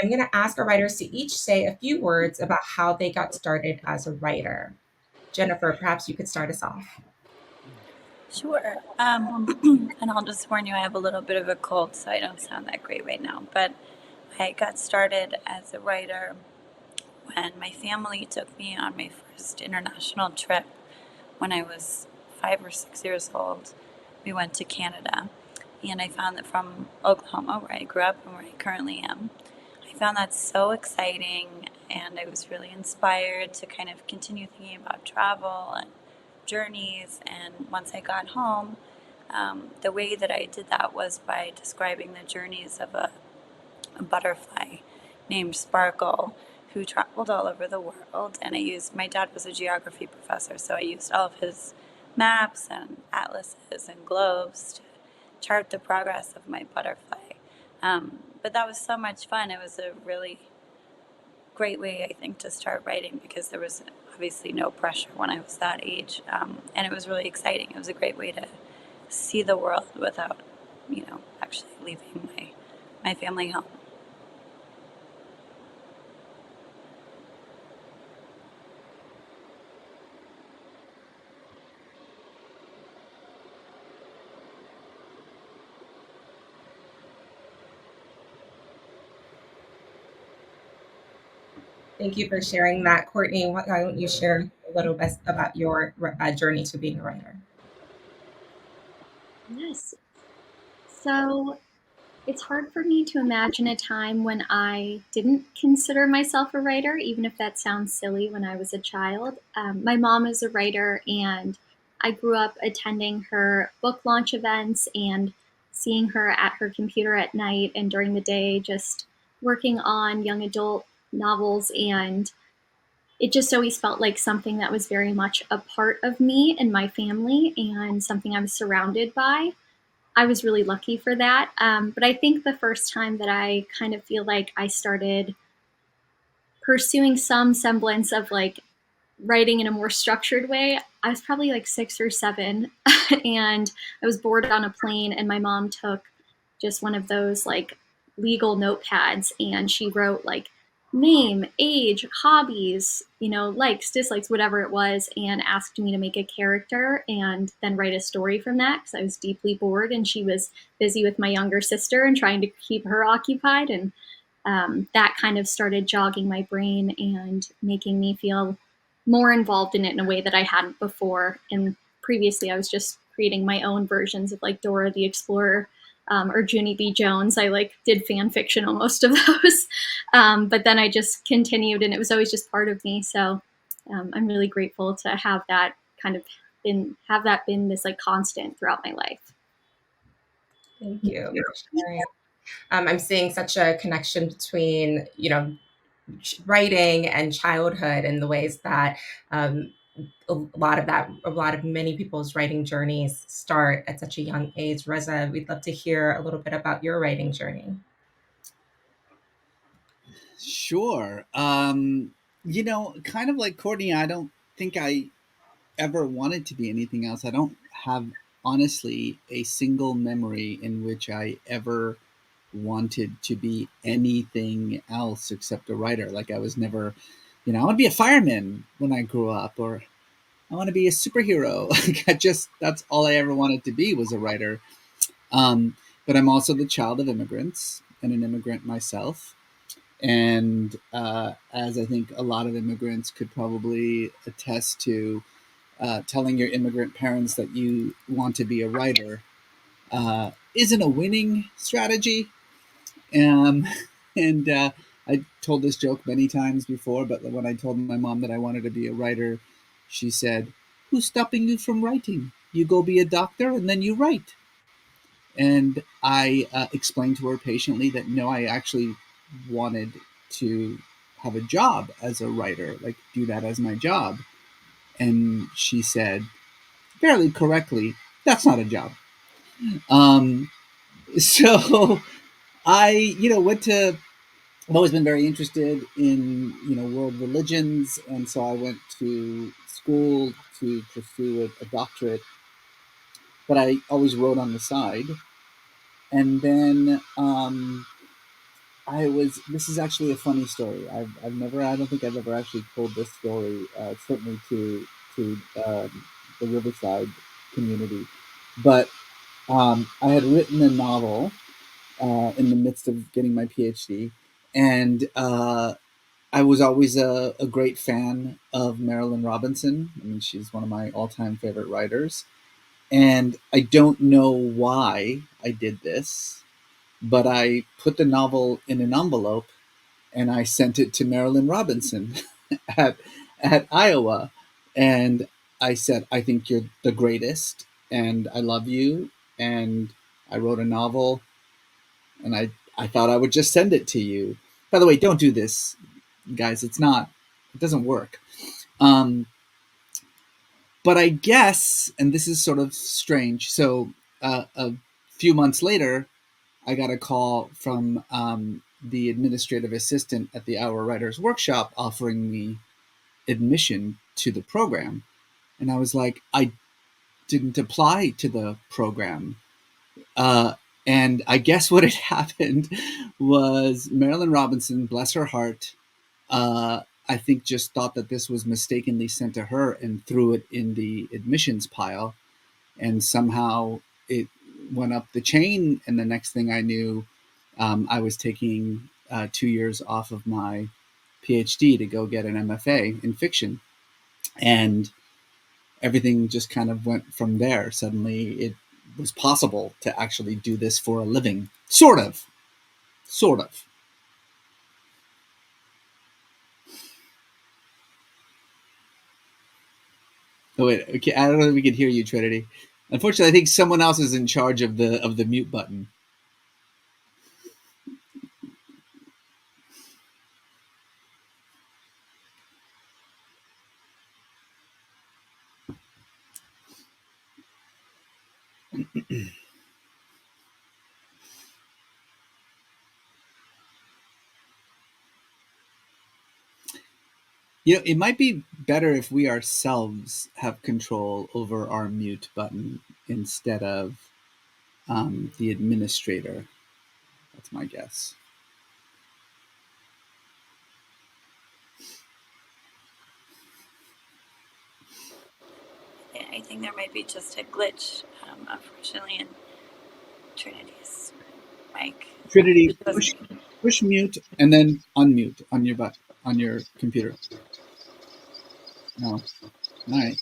I'm going to ask our writers to each say a few words about how they got started as a writer. Jennifer, perhaps you could start us off. Sure. And I'll just warn you, I have a little bit of a cold, so I don't sound that great right now. But I got started as a writer when my family took me on my first international trip when I was 5 or 6 years old. We went to Canada, and I found that from Oklahoma, where I grew up and where I currently am, I found that so exciting, and I was really inspired to kind of continue thinking about travel and journeys. And once I got home, the way that I did that was by describing the journeys of a butterfly named Sparkle, who traveled all over the world. And my dad was a geography professor, so I used all of his maps and atlases and globes to chart the progress of my butterfly. But that was so much fun. It was a really great way, I think, to start writing, because there was obviously no pressure when I was that age. And it was really exciting. It was a great way to see the world without, actually leaving my family home. Thank you for sharing that, Courtney. Why don't you share a little bit about your journey to being a writer? Yes. So it's hard for me to imagine a time when I didn't consider myself a writer, even if that sounds silly when I was a child. My mom is a writer, and I grew up attending her book launch events and seeing her at her computer at night and during the day just working on young adult novels. And it just always felt like something that was very much a part of me and my family and something I was surrounded by. I was really lucky for that. But I think the first time that I kind of feel like I started pursuing some semblance of like writing in a more structured way, I was probably like 6 or 7 and I was bored on a plane, and my mom took just one of those like legal notepads, and she wrote like name, age, hobbies, likes, dislikes, whatever it was, and asked me to make a character and then write a story from that, because I was deeply bored and she was busy with my younger sister and trying to keep her occupied. And that kind of started jogging my brain and making me feel more involved in it in a way that I hadn't before. And previously I was just creating my own versions of like Dora the Explorer, or Junie B. Jones. I like did fan fiction on most of those. But then I just continued, and it was always just part of me. So I'm really grateful to have that kind of have that been this like constant throughout my life. Thank you for sharing. I'm seeing such a connection between, writing and childhood and the ways that a lot of many people's writing journeys start at such a young age. Reza, we'd love to hear a little bit about your writing journey. Sure. Kind of like Courtney, I don't think I ever wanted to be anything else. I don't have, honestly, a single memory in which I ever wanted to be anything else except a writer. Like I was never, I want to be a fireman when I grew up, or I want to be a superhero. Like that's all I ever wanted to be, was a writer. But I'm also the child of immigrants and an immigrant myself. And as I think a lot of immigrants could probably attest to, telling your immigrant parents that you want to be a writer isn't a winning strategy. And I told this joke many times before, but when I told my mom that I wanted to be a writer, she said, "Who's stopping you from writing? You go be a doctor and then you write." And I explained to her patiently that no, I actually wanted to have a job as a writer, like do that as my job. And she said, fairly correctly, "That's not a job." So I, went to, I've always been very interested in, world religions. And so I went to school to pursue a doctorate, but I always wrote on the side. And then this is actually a funny story. I don't think I've ever actually told this story, certainly to the Riverside community. But I had written a novel in the midst of getting my PhD, and I was always a great fan of Marilynne Robinson. I mean, she's one of my all-time favorite writers. And I don't know why I did this, but I put the novel in an envelope and I sent it to Marilynne Robinson at Iowa. And I said, "I think you're the greatest and I love you. And I wrote a novel and I thought I would just send it to you." By the way, don't do this, guys. It doesn't work. But I guess, and this is sort of strange. So a few months later, I got a call from the administrative assistant at the Our Writers Workshop offering me admission to the program. And I was like, I didn't apply to the program. And I guess what had happened was Marilynne Robinson, bless her heart, I think just thought that this was mistakenly sent to her and threw it in the admissions pile. And somehow it went up the chain. And the next thing I knew, I was taking 2 years off of my PhD to go get an MFA in fiction. And everything just kind of went from there. Suddenly it was possible to actually do this for a living. Sort of. Oh wait, okay. I don't know if we can hear you, Trinity. Unfortunately, I think someone else is in charge of the mute button. It might be better if we ourselves have control over our mute button instead of the administrator. That's my guess. Yeah, I think there might be just a glitch, unfortunately, in Trinity's mic. Trinity, push mute and then unmute on your computer. No. All right.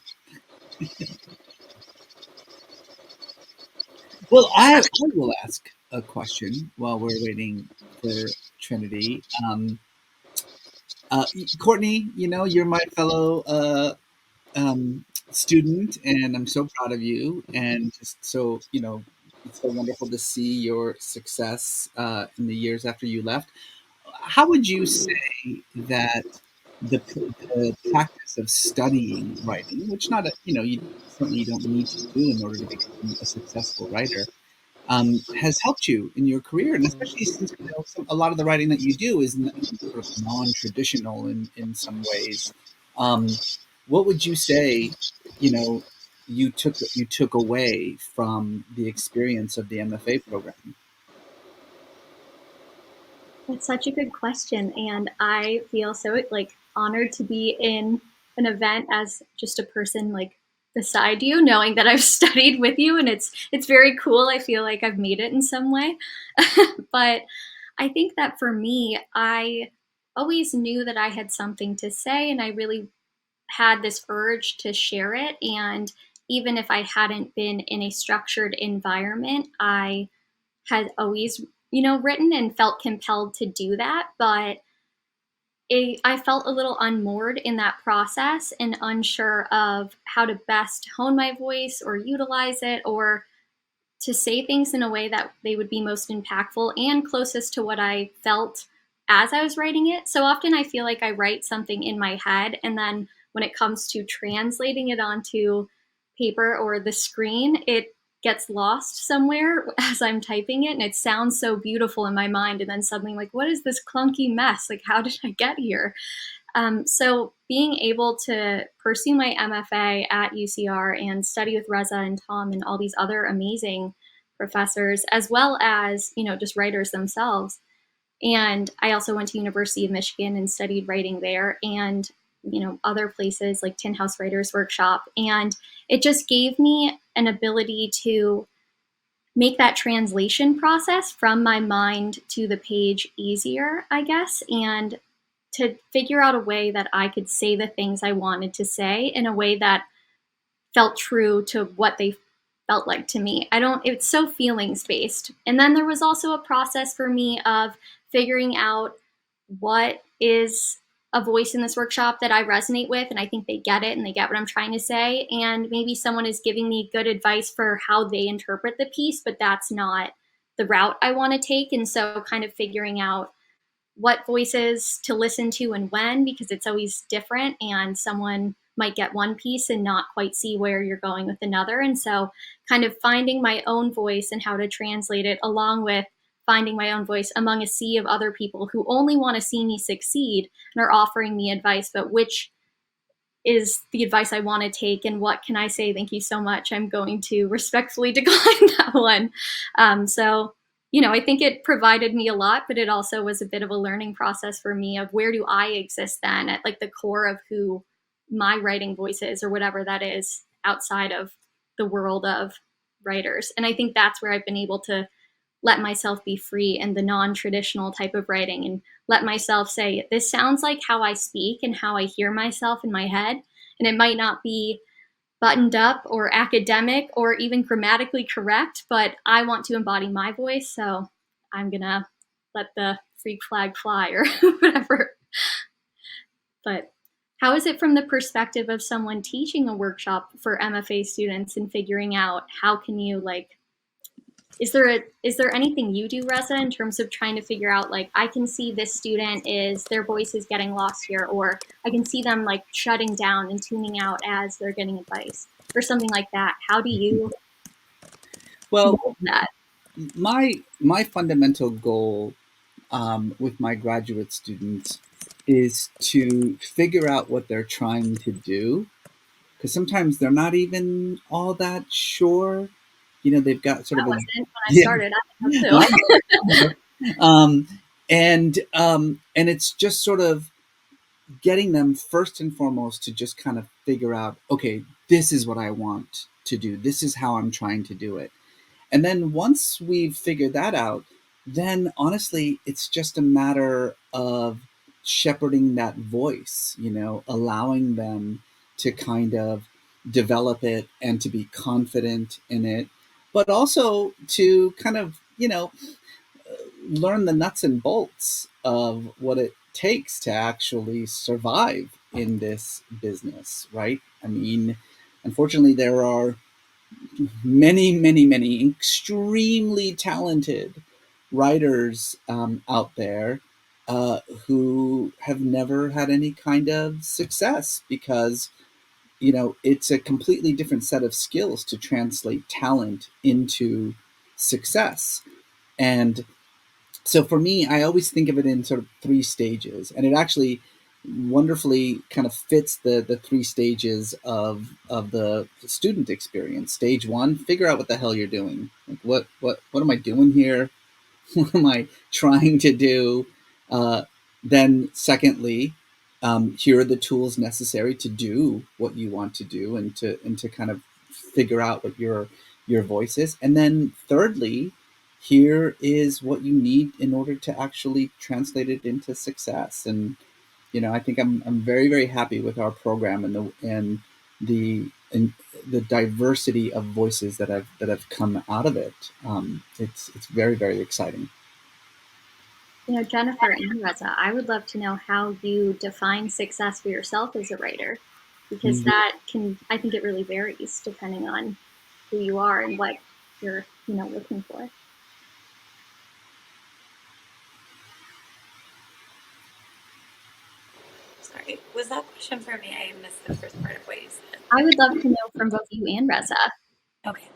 Well, I will ask a question while we're waiting for Trinity. Courtney, you're my fellow student, and I'm so proud of you. And just so, it's so wonderful to see your success in the years after you left. How would you say that the practice of studying writing, which not a, you certainly don't need to do in order to become a successful writer, has helped you in your career, and especially since a lot of the writing that you do is sort of non-traditional in some ways. What would you say, you took away from the experience of the MFA program? That's such a good question, and I feel so honored to be in an event as just a person beside you, knowing that I've studied with you, and it's very cool. I feel like I've made it in some way. But I think that for me, I always knew that I had something to say, and I really had this urge to share it. And even if I hadn't been in a structured environment, I had always, written and felt compelled to do that. But I felt a little unmoored in that process and unsure of how to best hone my voice or utilize it, or to say things in a way that they would be most impactful and closest to what I felt as I was writing it. So often I feel like I write something in my head, and then when it comes to translating it onto paper or the screen, it gets lost somewhere as I'm typing it, and it sounds so beautiful in my mind, and then suddenly what is this clunky mess? How did I get here? So being able to pursue my MFA at UCR and study with Reza and Tom and all these other amazing professors, as well as, just writers themselves. And I also went to University of Michigan and studied writing there, and, other places like Tin House Writers Workshop. And it just gave me an ability to make that translation process from my mind to the page easier, I guess, and to figure out a way that I could say the things I wanted to say in a way that felt true to what they felt like to me. It's so feelings based. And then there was also a process for me of figuring out what is a voice in this workshop that I resonate with, and I think they get it and they get what I'm trying to say. And maybe someone is giving me good advice for how they interpret the piece, but that's not the route I want to take. And so kind of figuring out what voices to listen to and when, because it's always different, and someone might get one piece and not quite see where you're going with another. And so kind of finding my own voice and how to translate it, along with finding my own voice among a sea of other people who only want to see me succeed and are offering me advice, but which is the advice I want to take, and what can I say? Thank you so much. I'm going to respectfully decline that one. So I think it provided me a lot, but it also was a bit of a learning process for me of where do I exist then at the core of who my writing voice is, or whatever that is, outside of the world of writers. And I think that's where I've been able to let myself be free in the non-traditional type of writing, and let myself say, this sounds like how I speak and how I hear myself in my head. And it might not be buttoned up or academic or even grammatically correct, but I want to embody my voice. So I'm going to let the freak flag fly, or whatever. But how is it from the perspective of someone teaching a workshop for MFA students and figuring out how can you is there anything you do, Reza, in terms of trying to figure out I can see this student their voice is getting lost here, or I can see them shutting down and tuning out as they're getting advice, or something like that? How do you mold that? My fundamental goal with my graduate students is to figure out what they're trying to do, because sometimes they're not even all that sure. They've got sort that of wasn't when I started. I and it's just sort of getting them first and foremost to just kind of figure out, okay, this is what I want to do. This is how I'm trying to do it. And then once we've figured that out, then honestly, it's just a matter of shepherding that voice, allowing them to kind of develop it and to be confident in it, but also to kind of, learn the nuts and bolts of what it takes to actually survive in this business, right? I mean, unfortunately, there are many extremely talented writers out there who have never had any kind of success because, it's a completely different set of skills to translate talent into success. And so for me, I always think of it in sort of three stages, and it actually wonderfully kind of fits the three stages of the student experience. Stage one, figure out what the hell you're doing. Like what am I doing here? What am I trying to do? Then secondly, here are the tools necessary to do what you want to do and to kind of figure out what your voice is. And then thirdly, here is what you need in order to actually translate it into success. And I think I'm very happy with our program and the diversity of voices that have come out of it. It's very exciting. Jennifer and Reza, I would love to know how you define success for yourself as a writer, because that I think it really varies depending on who you are and what you're, looking for. Sorry, was that question for me? I missed the first part of what you said. I would love to know from both you and Reza. Okay.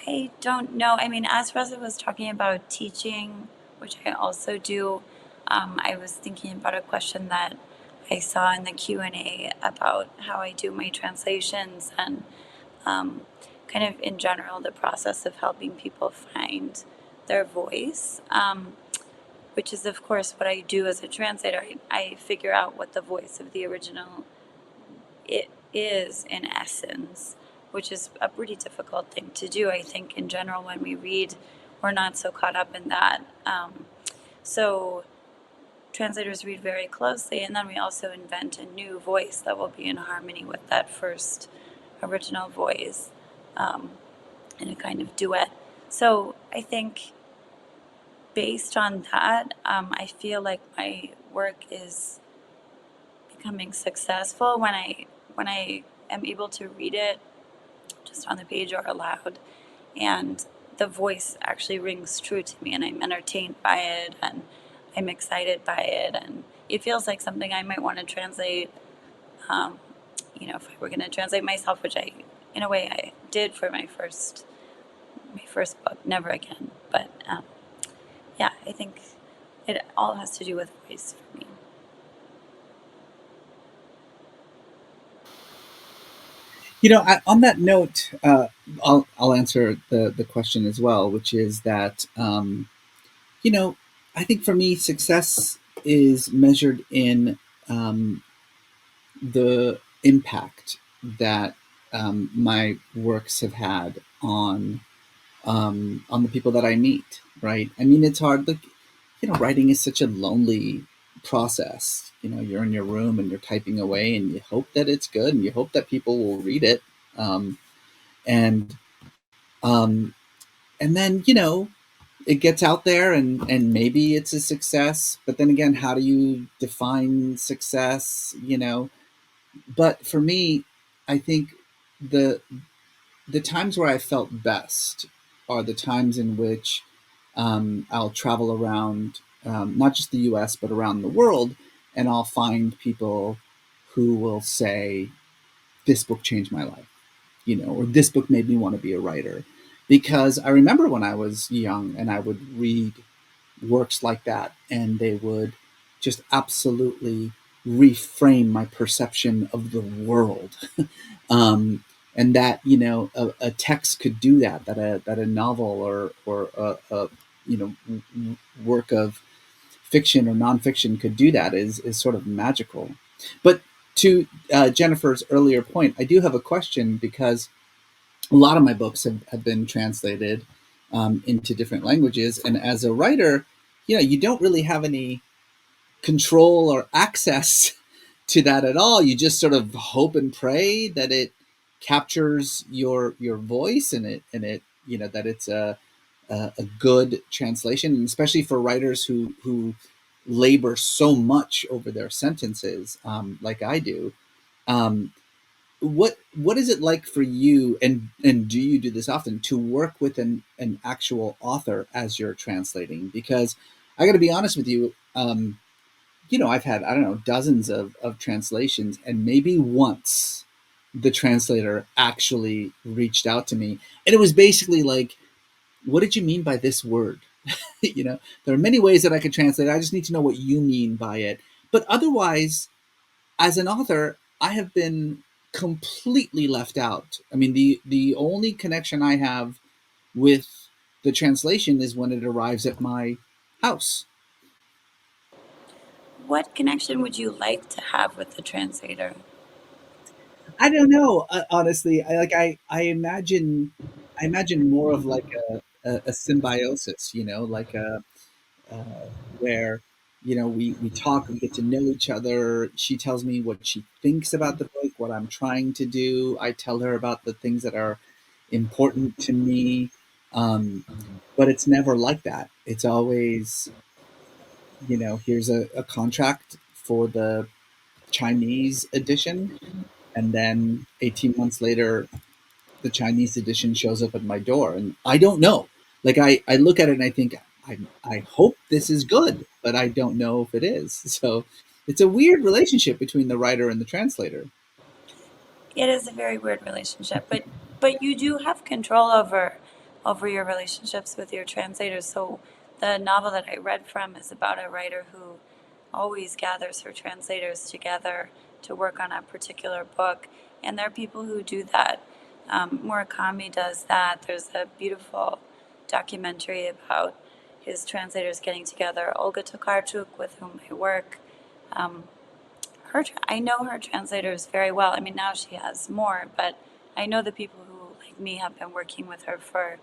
I don't know. I mean, as Reza was talking about teaching, which I also do, I was thinking about a question that I saw in the Q&A about how I do my translations and kind of in general the process of helping people find their voice, which is of course what I do as a translator. I figure out what the voice of the original it is in essence, which is a pretty difficult thing to do. I think in general when we read, we're not so caught up in that. So translators read very closely, and then we also invent a new voice that will be in harmony with that first original voice in a kind of duet. So I think based on that, I feel like my work is becoming successful when I am able to read it just on the page or aloud, and the voice actually rings true to me, and I'm entertained by it, and I'm excited by it, and it feels like something I might want to translate. If I were going to translate myself, which in a way, I did for my first book, Never Again. But yeah, I think it all has to do with voice for me. On that note, I'll answer the question as well, which is that I think for me, success is measured in the impact that my works have had on the people that I meet. Right? I mean, it's hard. Like, writing is such a lonely process. You're in your room and you're typing away, and you hope that it's good, and you hope that people will read it, and then it gets out there, and maybe it's a success. But then again, how do you define success? But for me, I think the times where I felt best are the times in which I'll travel around, not just the US, but around the world, and I'll find people who will say, this book changed my life, or this book made me want to be a writer. Because I remember when I was young and I would read works like that, and they would just absolutely reframe my perception of the world. And that a text could do that a novel or a work of fiction or nonfiction could do that is sort of magical. But to Jennifer's earlier point, I do have a question, because a lot of my books have been translated into different languages, and as a writer, you don't really have any control or access to that at all. You just sort of hope and pray that it captures your voice, and it that it's a good translation, and especially for writers who labor so much over their sentences, like I do. Um, what is it like for you, and do you do this often, to work with an actual author as you're translating? Because I got to be honest with you, I've had, I don't know, dozens of translations, and maybe once the translator actually reached out to me, and it was basically like, what did you mean by this word? There are many ways that I could translate it. I just need to know what you mean by it. But otherwise, as an author, I have been completely left out. I mean, the only connection I have with the translation is when it arrives at my house. What connection would you like to have with the translator? I don't know. Honestly, I imagine more of like a symbiosis. Like where we talk, we get to know each other. She tells me what she thinks about the book, what I'm trying to do. I tell her about the things that are important to me. Um, but it's never like that. It's always, here's a contract for the Chinese edition, and then 18 months later the Chinese edition shows up at my door, and I don't know. Like I look at it and I think, I hope this is good, but I don't know if it is. So it's a weird relationship between the writer and the translator. It is a very weird relationship, but you do have control over your relationships with your translators. So the novel that I read from is about a writer who always gathers her translators together to work on a particular book, and there are people who do that. Murakami does that. There's a beautiful documentary about his translators getting together. Olga Tokarczuk, with whom I work, um, I know her translators very well. I mean, now she has more, but I know the people who, like me, have been working with her for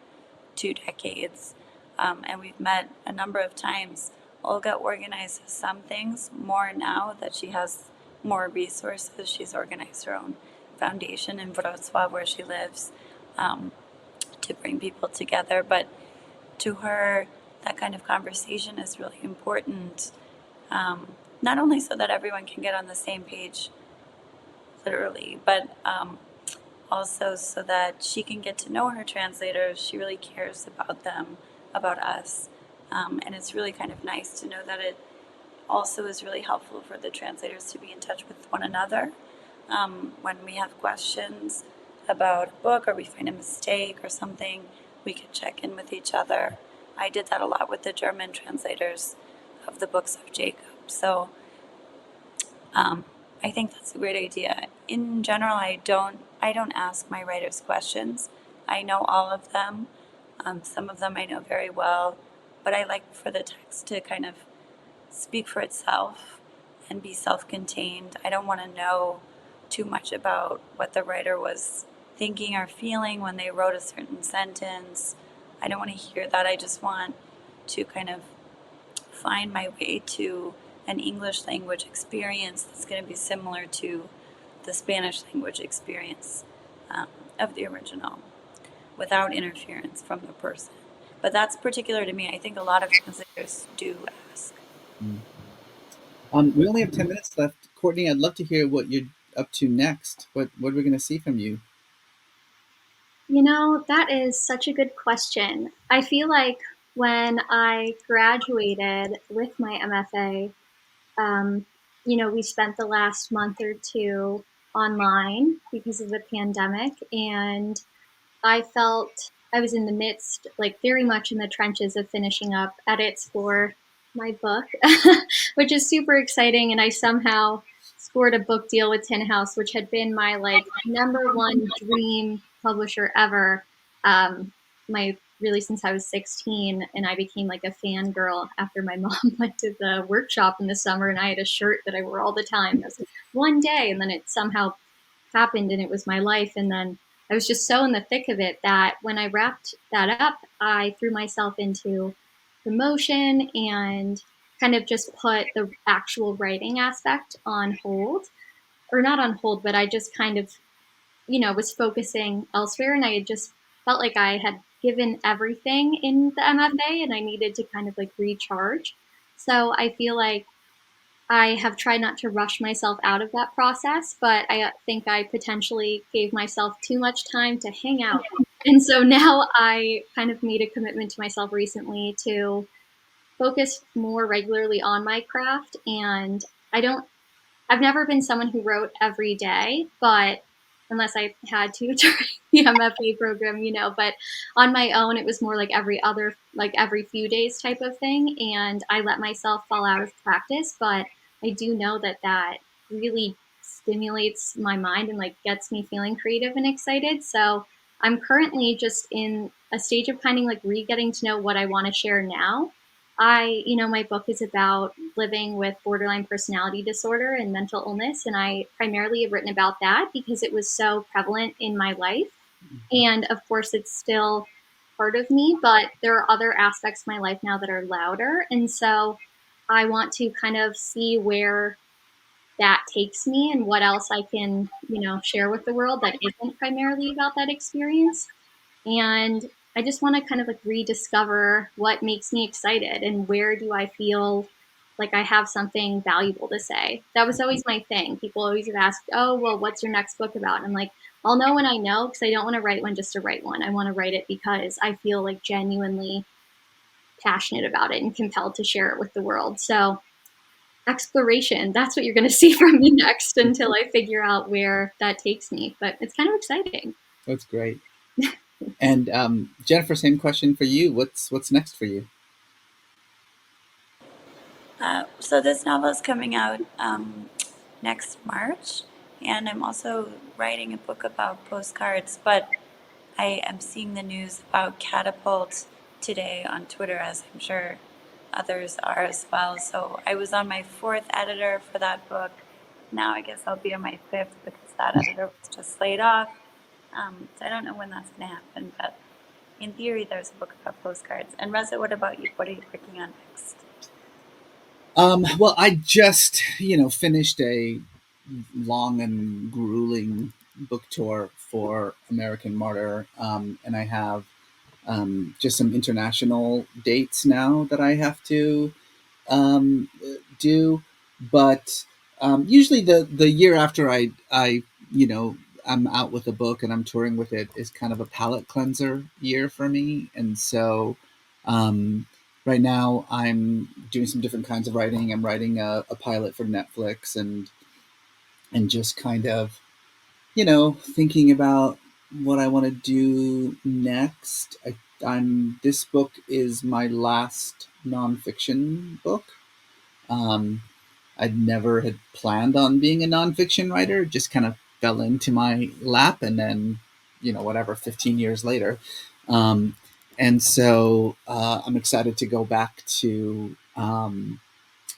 2 decades, and we've met a number of times. Olga organizes some things more now that she has more resources. She's organized her own foundation in Wrocław, where she lives, to bring people together. But to her, that kind of conversation is really important, not only so that everyone can get on the same page, literally, but also so that she can get to know her translators. She really cares about them, about us. And it's really kind of nice to know that it also is really helpful for the translators to be in touch with one another. When we have questions about a book or we find a mistake or something, we can check in with each other. I did that a lot with the German translators of the books of Jacob. So I think that's a great idea. In general, I don't ask my writers questions. I know all of them. Some of them I know very well, but I like for the text to kind of speak for itself and be self-contained. I don't want to know too much about what the writer was thinking or feeling when they wrote a certain sentence. I don't want to hear that. I just want to kind of find my way to an English language experience that's going to be similar to the Spanish language experience of the original, without interference from the person. But that's particular to me. I think a lot of translators do ask. We only have 10 minutes left. Courtney, I'd love to hear what you're up to next. What are we going to see from you? That is such a good question. I feel like when I graduated with my MFA, we spent the last month or two online because of the pandemic, and I felt I was in the midst, like very much in the trenches of finishing up edits for my book, which is super exciting. And I somehow scored a book deal with Tin House, which had been my #1 dream publisher ever. Really since I was 16, and I became a fangirl after my mom went to the workshop in the summer, and I had a shirt that I wore all the time. It was one day, and then it somehow happened, and it was my life. And then I was just so in the thick of it that when I wrapped that up, I threw myself into promotion and kind of just put the actual writing aspect on hold, or not on hold, but I just kind of, was focusing elsewhere, and I had just felt like I had given everything in the MFA and I needed to kind of recharge. So I feel like I have tried not to rush myself out of that process, but I think I potentially gave myself too much time to hang out. And so now I kind of made a commitment to myself recently to focus more regularly on my craft. And I've never been someone who wrote every day, but unless I had to during the MFA program, but on my own, it was more like every few days type of thing. And I let myself fall out of practice, but I do know that really stimulates my mind and like gets me feeling creative and excited. So I'm currently just in a stage of kind of like getting to know what I want to share now. My book is about living with borderline personality disorder and mental illness. And I primarily have written about that because it was so prevalent in my life. And of course, it's still part of me, but there are other aspects of my life now that are louder. And so I want to kind of see where that takes me and what else I can, share with the world that isn't primarily about that experience. And I just want to kind of like rediscover what makes me excited and where do I feel like I have something valuable to say. That was always my thing. People always have asked, oh, well, what's your next book about? And I'm like, I'll know when I know, because I don't want to write one just to write one. I want to write it because I feel like genuinely passionate about it and compelled to share it with the world. So exploration, that's what you're going to see from me next until I figure out where that takes me. But it's kind of exciting. That's great. And Jennifer, same question for you. What's next for you? So this novel is coming out next March, and I'm also writing a book about postcards, but I am seeing the news about Catapult today on Twitter, as I'm sure others are as well. So I was on my 4th editor for that book. Now I guess I'll be on my 5th because that editor was just laid off. So I don't know when that's going to happen, but in theory, there's a book about postcards. And Reza, what about you? What are you working on next? Well, I just, finished a long and grueling book tour for American Martyr, and I have just some international dates now that I have to do. But usually the year after I'm out with a book and I'm touring with it is kind of a palate cleanser year for me, and so. Right now, I'm doing some different kinds of writing. I'm writing a pilot for Netflix, and just kind of, thinking about what I want to do next. This book is my last nonfiction book. I never had planned on being a nonfiction writer; it just kind of fell into my lap, and then, 15 years later. And so I'm excited to go back to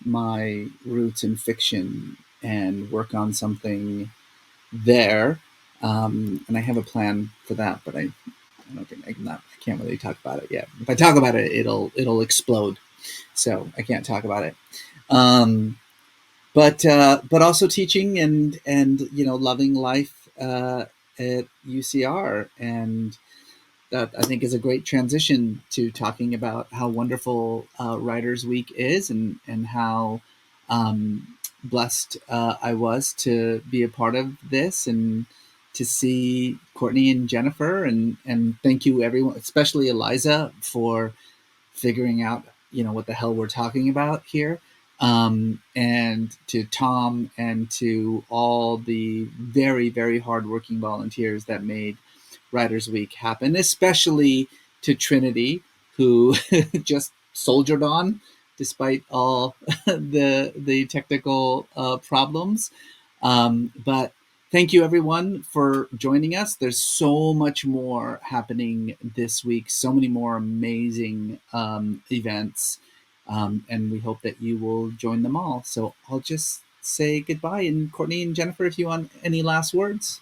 my roots in fiction and work on something there. And I have a plan for that, but I don't think I can't really talk about it yet. If I talk about it, it'll explode. So I can't talk about it. But also teaching and loving life at UCR, and that I think is a great transition to talking about how wonderful Writers Week is, and how blessed I was to be a part of this, and to see Courtney and Jennifer, and thank you everyone, especially Eliza, for figuring out what the hell we're talking about here, and to Tom and to all the very, very hardworking volunteers that made Writers Week happen, especially to Trinity, who just soldiered on despite all the technical problems. But thank you everyone for joining us. There's so much more happening this week, so many more amazing events, and we hope that you will join them all. So I'll just say goodbye, and Courtney and Jennifer, if you want any last words.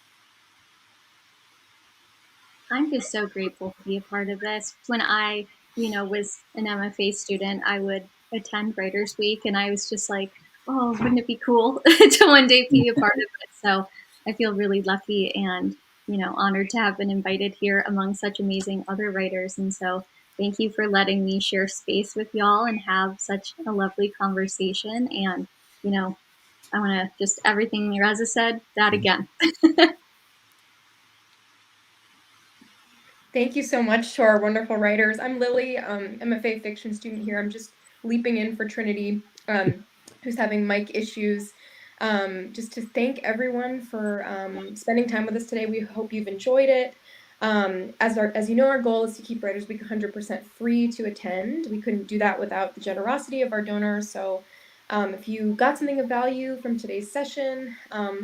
I'm just so grateful to be a part of this. When I, was an MFA student, I would attend Writers Week, and I was just like, oh, wouldn't it be cool to one day be a part of it? So I feel really lucky and, honored to have been invited here among such amazing other writers. And so thank you for letting me share space with y'all and have such a lovely conversation. And, you know, I want to just everything Reza said, that again. Thank you so much to our wonderful writers. I'm Lily, MFA fiction student here. I'm just leaping in for Trinity, who's having mic issues. Just to thank everyone for spending time with us today. We hope you've enjoyed it. As you know, our goal is to keep Writers Week 100% free to attend. We couldn't do that without the generosity of our donors. So if you got something of value from today's session,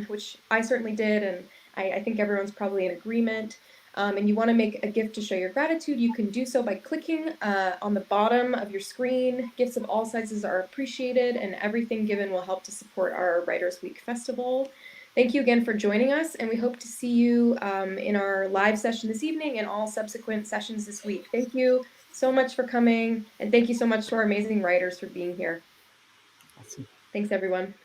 which I certainly did, and I think everyone's probably in agreement, and you want to make a gift to show your gratitude, you can do so by clicking on the bottom of your screen. Gifts of all sizes are appreciated, and everything given will help to support our Writers Week Festival. Thank you again for joining us, and we hope to see you in our live session this evening and all subsequent sessions this week. Thank you so much for coming, and thank you so much to our amazing writers for being here. Awesome. Thanks, everyone.